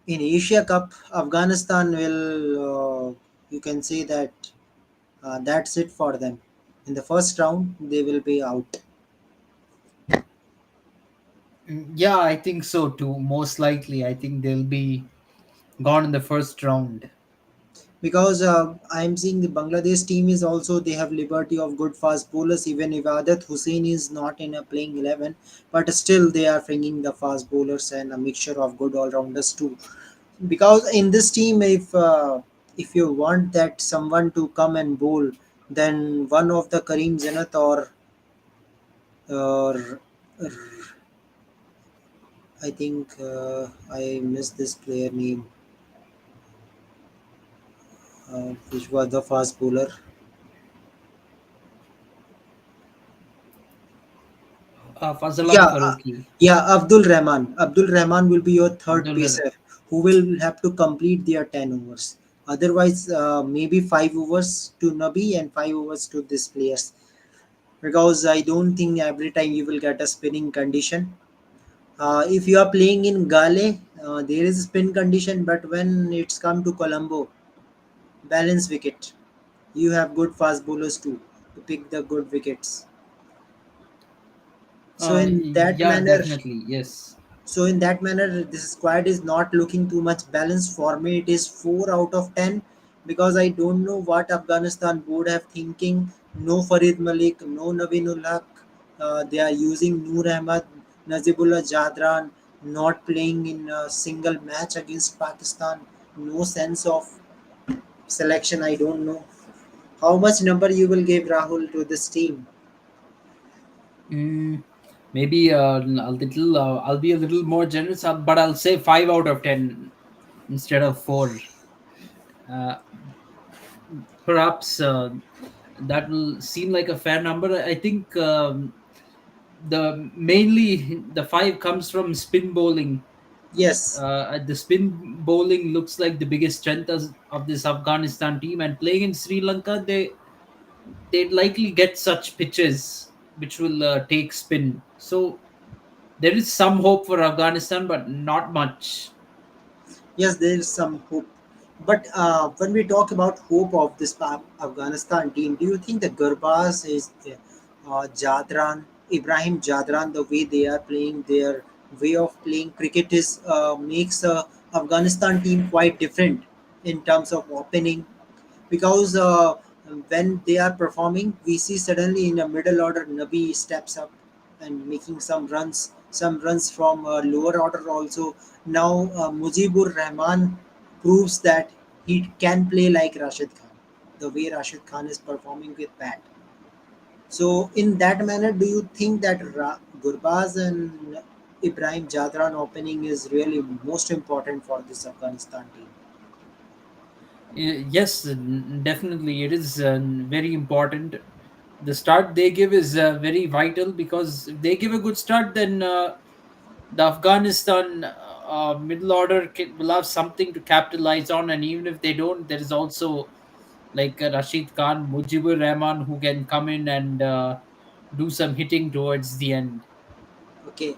in Asia Cup, Afghanistan will, you can say that that's it for them. In the first round, they will be out, Yeah, I think so too. Most likely, I think they'll be gone in the first round. because I'm seeing the Bangladesh team is also, they have liberty of good fast bowlers. Even Ibadat Hussein is not in a playing 11, but still they are bringing the fast bowlers and a mixture of good all rounders too. Because in this team, if you want that someone to come and bowl, then one of the Kareem Zenat or I think I missed this player name, which was the fast bowler. Fazal Yeah, Farooqi, yeah, Abdul Rahman. Abdul Rahman will be your third Abdul. pacer who will have to complete their 10 overs. Otherwise, maybe 5 overs to Nabi and 5 overs to these players. Because I don't think every time you will get a spinning condition. If you are playing in Gale, there is spin condition, but when it's come to Colombo, balance wicket, you have good fast bowlers too to pick the good wickets. So in that Yeah, manner, definitely. Yes. this squad is not looking too much balanced. For me, it is 4 out of 10, because I don't know what Afghanistan board have thinking. No Farid Malik, no Naveenul Haq. They are using Noor Ahmad, Nazibullah Jadran, not playing in a single match against Pakistan. No sense of selection. I don't know how much number you will give Rahul to this team. Mm, maybe a little. I'll be a little more generous, but I'll say 5 out of 10 instead of 4. Uh, Perhaps that will seem like a fair number. I think the mainly the 5 comes from spin bowling. Yes. The spin bowling looks like the biggest strength of this Afghanistan team, and playing in Sri Lanka, they'd likely get such pitches which will take spin. So there is some hope for Afghanistan, but not much. Yes, there is some hope. But when we talk about hope of this Afghanistan team, do you think the Gurbaz is Jadran, Ibrahim Jadran, the way they are playing, their way of playing cricket is makes Afghanistan team quite different in terms of opening, because when they are performing, we see suddenly in a middle order Nabi steps up and making some runs from lower order also. Now Mujibur Rahman proves that he can play like Rashid Khan, the way Rashid Khan is performing with bat. So in that manner, do you think that Gurbaz and Ibrahim Jadran opening is really most important for this Afghanistan team? Yes, definitely, it is very important. The start they give is very vital, because if they give a good start, then the Afghanistan middle order will have something to capitalize on, and even if they don't, there is also like Rashid Khan, Mujibur Rahman, who can come in and do some hitting towards the end. Okay.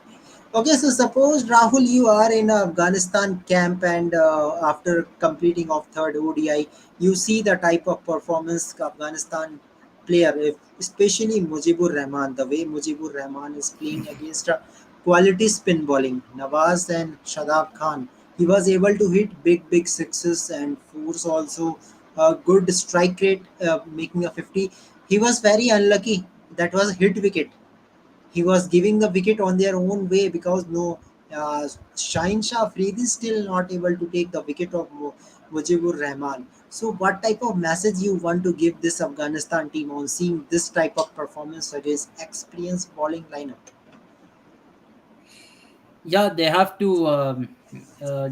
Okay, so suppose Rahul, you are in a Afghanistan camp, and after completing of third ODI, you see the type of performance Afghanistan player, especially Mujibur Rahman, the way Mujibur Rahman is playing against a quality spin bowling, Nawaz and Shadab Khan. He was able to hit big sixes and fours also. A good strike rate, making a 50. He was very unlucky. That was a hit wicket. He was giving the wicket on their own way, because no Shine Shah Afridi is still not able to take the wicket of Mujibur Rahman. So, what type of message you want to give this Afghanistan team on seeing this type of performance against experienced bowling lineup? Yeah, they have to uh,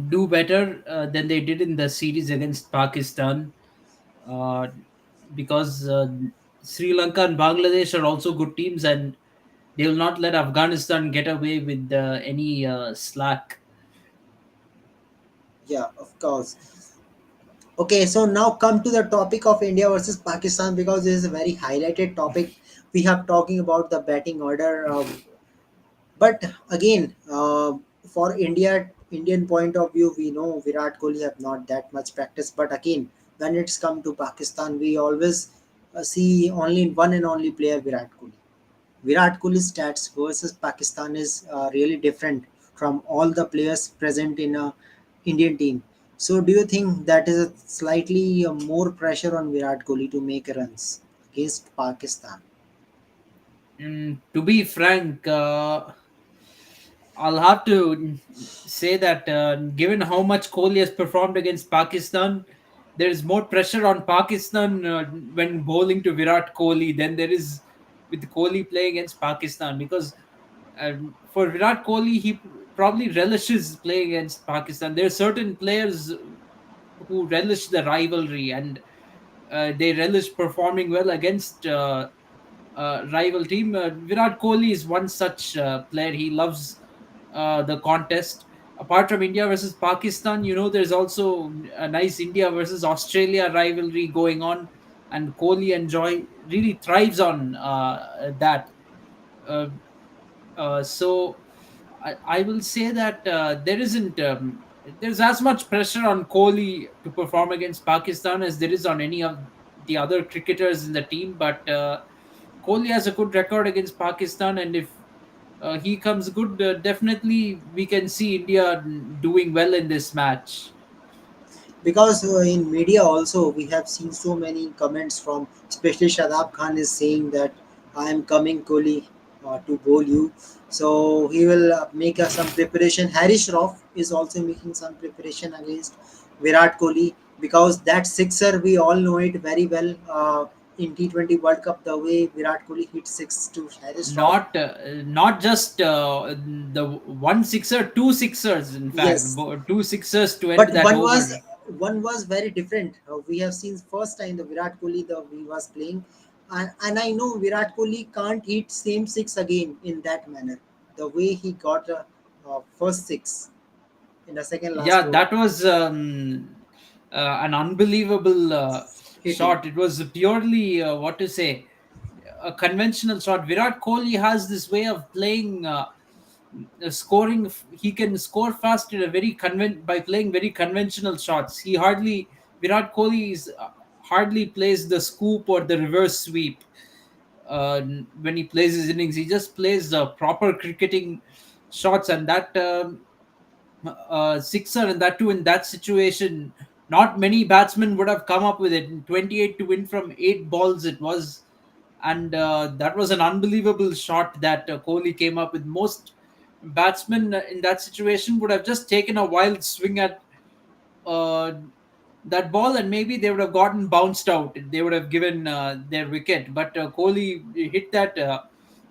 do better than they did in the series against Pakistan, uh, because Sri Lanka and Bangladesh are also good teams, and they will not let Afghanistan get away with any slack. Yeah, of course. Okay, so now come to the topic of India versus Pakistan because this is a very highlighted topic. We have talking about the batting order, but again, for Indian point of view, we know Virat Kohli have not that much practice. But again, when it's come to Pakistan, we always see only one and only player Virat Kohli. Virat Kohli's stats versus Pakistan is really different from all the players present in a Indian team. So, do you think that is a slightly more pressure on Virat Kohli to make runs against Pakistan? To be frank, I'll have to say that given how much Kohli has performed against Pakistan, there is more pressure on Pakistan when bowling to Virat Kohli than there is with Kohli playing against Pakistan, because for Virat Kohli, he probably relishes playing against Pakistan. There are certain players who relish the rivalry, and they relish performing well against rival team. Virat Kohli is one such player. He loves the contest. Apart from India versus Pakistan, there's also a nice India versus Australia rivalry going on, and Kohli enjoy really thrives on that. Uh, so I will say that there's as much pressure on Kohli to perform against Pakistan as there is on any of the other cricketers in the team. But Kohli has a good record against Pakistan, and if he comes good, definitely we can see India doing well in this match. Because in media also we have seen so many comments from especially Shadab Khan is saying that I am coming Kohli to bowl you, so he will make some preparation. Harish Rauf is also making some preparation against Virat Kohli because that sixer we all know it very well in T20 World Cup the way Virat Kohli hit six to Harish Rauf. Not just the one sixer, two sixers, in fact, Yes, two sixers to end but that over. one was very different. We have seen first time the Virat Kohli the we was playing, and I know Virat Kohli can't hit same six again in that manner. The way he got first six in the second last Yeah, over, that was an unbelievable hitting. shot. It was purely, what to say, a conventional shot. Virat Kohli has this way of playing, scoring. He can score fast in a by playing very conventional shots. Virat Kohli hardly plays the scoop or the reverse sweep. When he plays his innings, he just plays proper cricketing shots, and that sixer, and that too in that situation, not many batsmen would have come up with it. In 28 to win from 8 balls, it was, and that was an unbelievable shot that Kohli came up with. Most batsmen in that situation would have just taken a wild swing at uh, that ball, and maybe they would have gotten bounced out. They would have given their wicket. But Kohli hit that.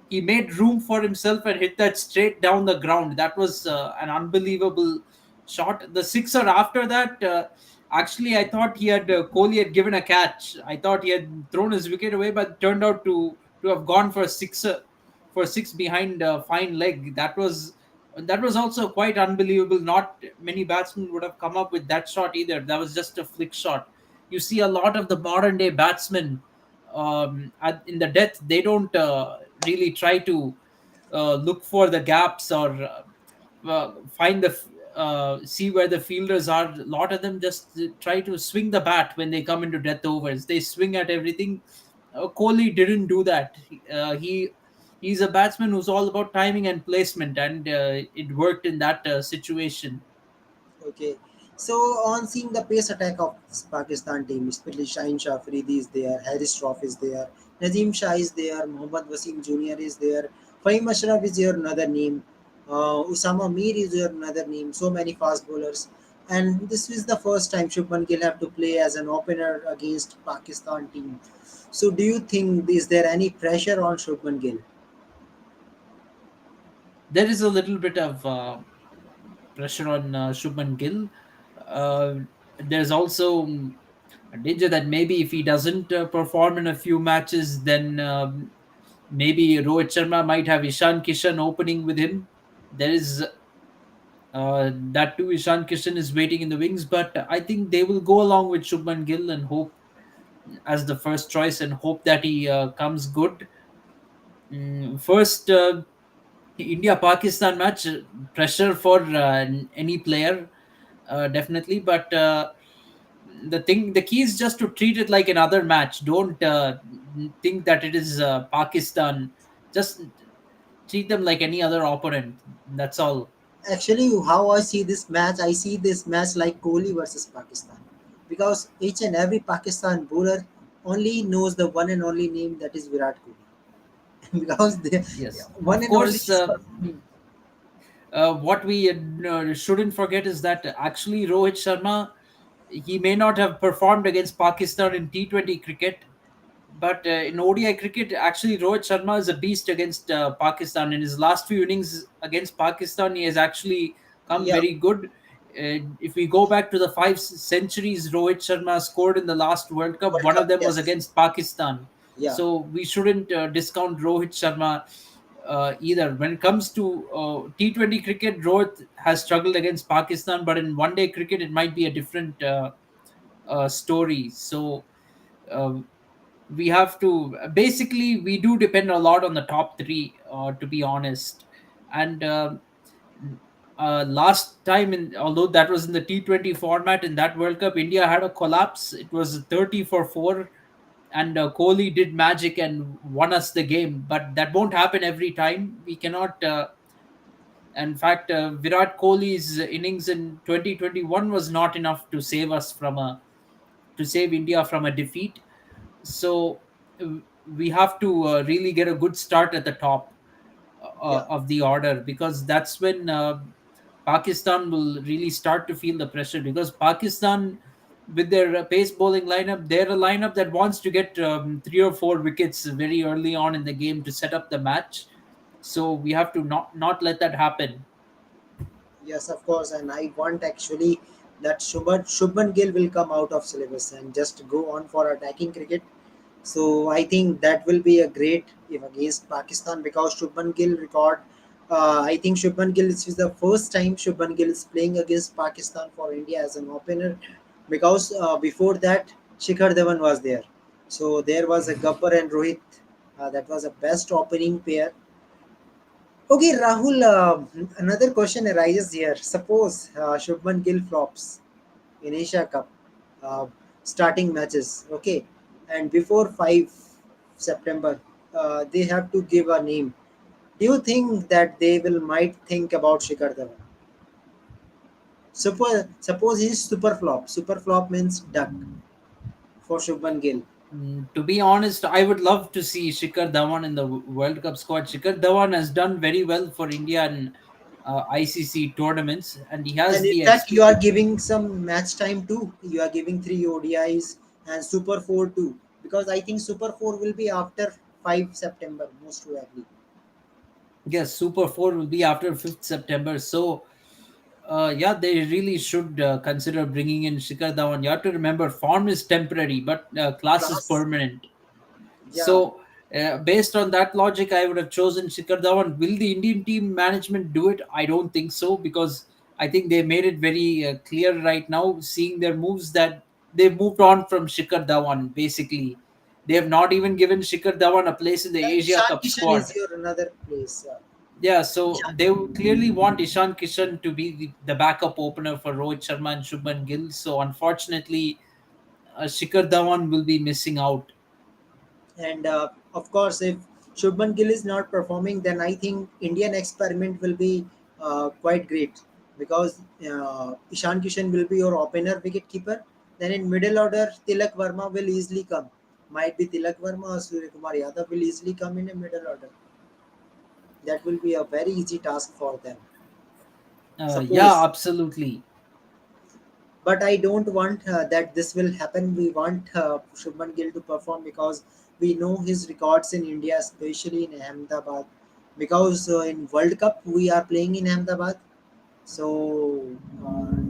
He made room for himself and hit that straight down the ground. That was an unbelievable shot. The sixer after that, actually, I thought Kohli had given a catch. I thought he had thrown his wicket away, but turned out to have gone for a sixer, for six behind a fine leg. That was also quite unbelievable. Not many batsmen would have come up with that shot either. That was just a flick shot. You see a lot of the modern day batsmen in the death, they don't really try to look for the gaps or find see where the fielders are. A lot of them just try to swing the bat when they come into death overs. They swing at everything. Kohli didn't do that. He's a batsman who's all about timing and placement, and it worked in that situation. Okay. So on seeing the pace attack of this Pakistan team, especially Shaheen Shah Afridi is there, Harris Shroff is there, Nazim Shah is there, Mohammad Wasim Jr. is there, Fahim Ashraf is your another name, Usama Mir is your another name. So many fast bowlers. and this is the first time Shubman Gill have to play as an opener against Pakistan team. So, do you think is there any pressure on Shubman Gill? There is a little bit of pressure on Shubman Gill. Uh, there's also a danger that maybe if he doesn't perform in a few matches, then maybe Rohit Sharma might have Ishan Kishan opening with him. There is that too. Ishan Kishan is waiting in the wings, but I think they will go along with Shubman Gill and hope as the first choice and hope that he comes good. First, India Pakistan match, pressure for any player, definitely. But the key is just to treat it like another match. Don't think that it is Pakistan. Just treat them like any other opponent. That's all. Actually, how I see this match, I see this match like Kohli versus Pakistan, because each and every Pakistan bowler only knows the one and only name, that is Virat Kohli, because the Yes, one of and only course. is performing. What we shouldn't forget is that actually Rohit Sharma, he may not have performed against Pakistan in T20 cricket, but in ODI cricket, actually Rohit Sharma is a beast against Pakistan. In his last few innings against Pakistan, he has actually come Yeah, very good. If we go back to the five centuries Rohit Sharma scored in the last World Cup, World one of Cup, them was yes, against Pakistan. yeah, So we shouldn't discount Rohit Sharma either. When it comes to T20 cricket, Rohit has struggled against Pakistan, but in one day cricket, it might be a different story. So uh, we have to basically we do depend a lot on the top three, to be honest. And last time, in although that was in the T20 format, in that World Cup, India had a collapse. It was 30 for 4, and Kohli did magic and won us the game. But that won't happen every time. We cannot. In fact, Virat Kohli's innings in 2021 was not enough to save us from a to save India from a defeat. So we have to really get a good start at the top yeah. of the order, because that's when Pakistan will really start to feel the pressure, because Pakistan, with their pace bowling lineup, they're a lineup that wants to get 3 or 4 wickets very early on in the game to set up the match. So we have to not let that happen. Yes, of course, and I want actually that Shubman Gill will come out of syllabus and just go on for attacking cricket. So I think that will be a great if against Pakistan, because Shubman Gill record. I think Shubman Gill is the first time Shubman Gill is playing against Pakistan for India as an opener, because before that Shikhar Dhawan was there. So there was a Gabbar and Rohit. That was a best opening pair. Okay, Rahul, another question arises here. Suppose Shubman Gill flops in Asia Cup uh, starting matches, okay, and before 5 September, they have to give a name. Do you think that they will might think about Shikhar Dhawan? Suppose he's super flop. Super flop means duck for Shubman Gill. To be honest, I would love to see Shikhar Dhawan in the World Cup squad. Shikhar Dhawan has done very well for India in ICC tournaments, and he And has in the fact, you are experience. giving some match time too. You are giving three ODIs and Super 4 too. Because I think Super 4 will be after 5 September, most probably. Yes, Super 4 will be after 5th September. So, yeah, they really should consider bringing in Shikhar Dhawan. You have to remember, form is temporary, but class is Class, permanent. yeah. So, based on that logic, I would have chosen Shikhar Dhawan. Will the Indian team management do it? I don't think so, because I think they made it very clear right now, seeing their moves, that they've moved on from Shikhar Dhawan. Basically, they have not even given Shikhar Dhawan a place in the And Asia Ishan Cup Kishan is squad. your another place. Yeah, so Ishan. they would clearly want Ishan Kishan to be the backup opener for Rohit Sharma and Shubman Gill. So unfortunately, Shikhar Dhawan will be missing out. And of course, if Shubman Gill is not performing, then I think Indian experiment will be quite great, because Ishan Kishan will be your opener wicket keeper. Then in middle order, Tilak Verma will easily come. Might be Tilak Verma or Surya Kumar Yadav will easily come in a middle order. That will be a very easy task for them. Yeah, Suppose absolutely. But I don't want that this will happen. We want Shubman Gill to perform because we know his records in India, especially in Ahmedabad. Because in World Cup we are playing in Ahmedabad. So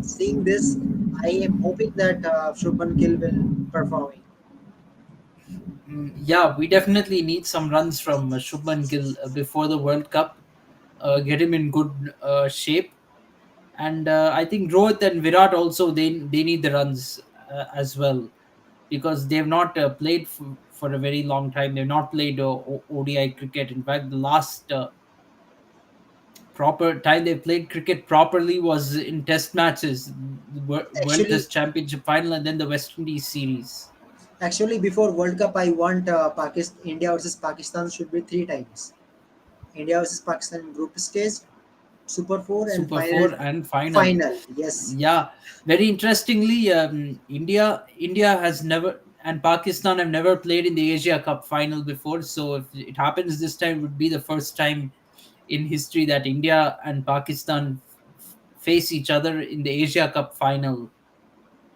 seeing this, I am hoping that Shubman Gill will performing. Yeah, we definitely need some runs from Shubman Gill before the World Cup. Get him in good shape, and I think Rohit and Virat also they need the runs as well, because they've not played for a very long time. They've not played ODI cricket. In fact, the last proper time they played cricket properly was in Test matches, the World Actually, Test Championship final, and then the West Indies series. actually, before World Cup, I want Pakistan, India versus Pakistan should be three times. India versus Pakistan in group stage, Super Four, and Super final. Four and final. Final, yes. Yeah, very interestingly, India has never, and Pakistan have never played in the Asia Cup final before. So if it happens this time, it would be the first time in history that India and Pakistan face each other in the Asia Cup final.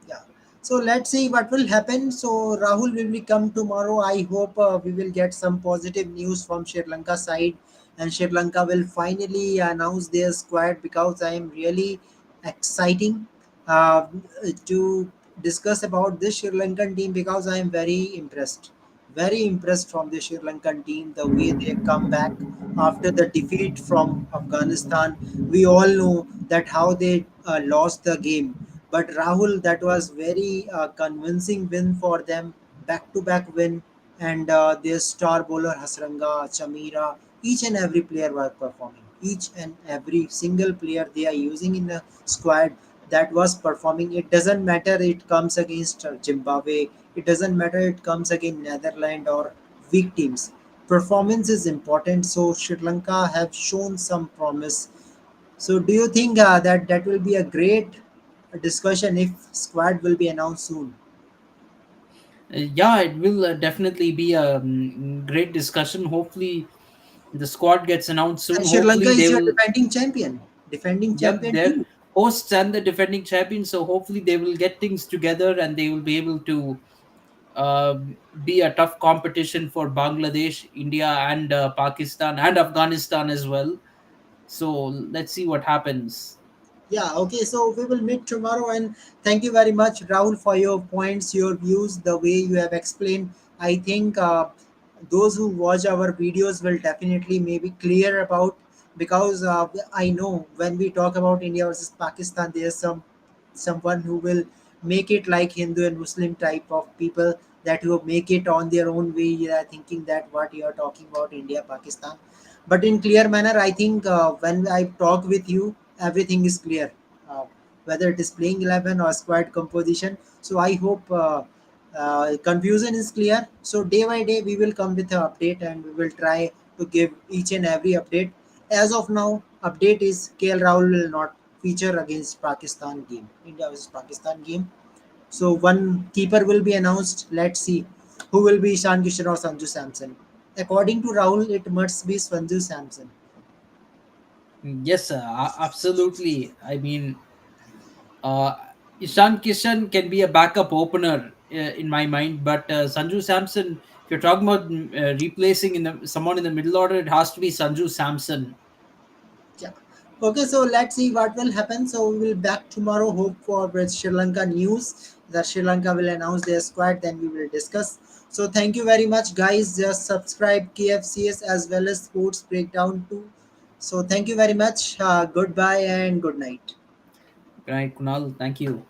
Yeah. So let's see what will happen. So Rahul will be come tomorrow. I hope we will get some positive news from Sri Lanka side, and Sri Lanka will finally announce their squad because I am really exciting uh, to discuss about this Sri Lankan team because I am very impressed from the Sri Lankan team the way they come back after the defeat from Afghanistan. We all know that how they lost the game, but Rahul, that was very convincing win for them, back-to-back win, and their star bowler Hasranga, Chamira, each and every player was performing. Each and every single player they are using in the squad that was performing. It doesn't matter it comes against Zimbabwe. It doesn't matter it comes against Netherlands or weak teams. Performance is important. So Sri Lanka have shown some promise. So, do you think that that will be a great discussion if squad will be announced soon? Yeah, it will definitely be a great discussion. Hopefully, the squad gets announced soon. And Sri Lanka Hopefully, is they your will. defending Yep, champion they're too. hosts and the defending champions. So hopefully, they will get things together and they will be able to be a tough competition for Bangladesh, India, and Pakistan and Afghanistan as well. So let's see what happens. Yeah, okay, so we will meet tomorrow, and thank you very much, Rahul, for your points, your views, the way you have explained. I think those who watch our videos will definitely maybe clear about because I know when we talk about India versus Pakistan, there's someone who will make it like Hindu and Muslim type of people that will make it on their own way, thinking that what you are talking about India Pakistan. But in clear manner, I think when I talk with you, everything is clear. Uh, Whether it is playing 11 or squad composition. So I hope confusion is clear. So day by day, we will come with an update and we will try to give each and every update. As of now, update is KL Rahul will not feature against Pakistan game, India versus Pakistan game. So one keeper will be announced. Let's see who will be Ishan Kishan or Sanju Samson. According to Rahul, it must be Sanju Samson. Yes, absolutely. I mean, uh, Ishan Kishan can be a backup opener in my mind, but Sanju Samson, if you're talking about replacing someone in the middle order, it has to be Sanju Samson. Yeah. Okay, so let's see what will happen. So we will back tomorrow. Hope for with Sri Lanka news. That Sri Lanka will announce their squad. Then we will discuss. So thank you very much, guys. Just subscribe KFCS as well as Sports Breakdown too. So thank you very much. Goodbye and good night. Right, Kunal, thank you.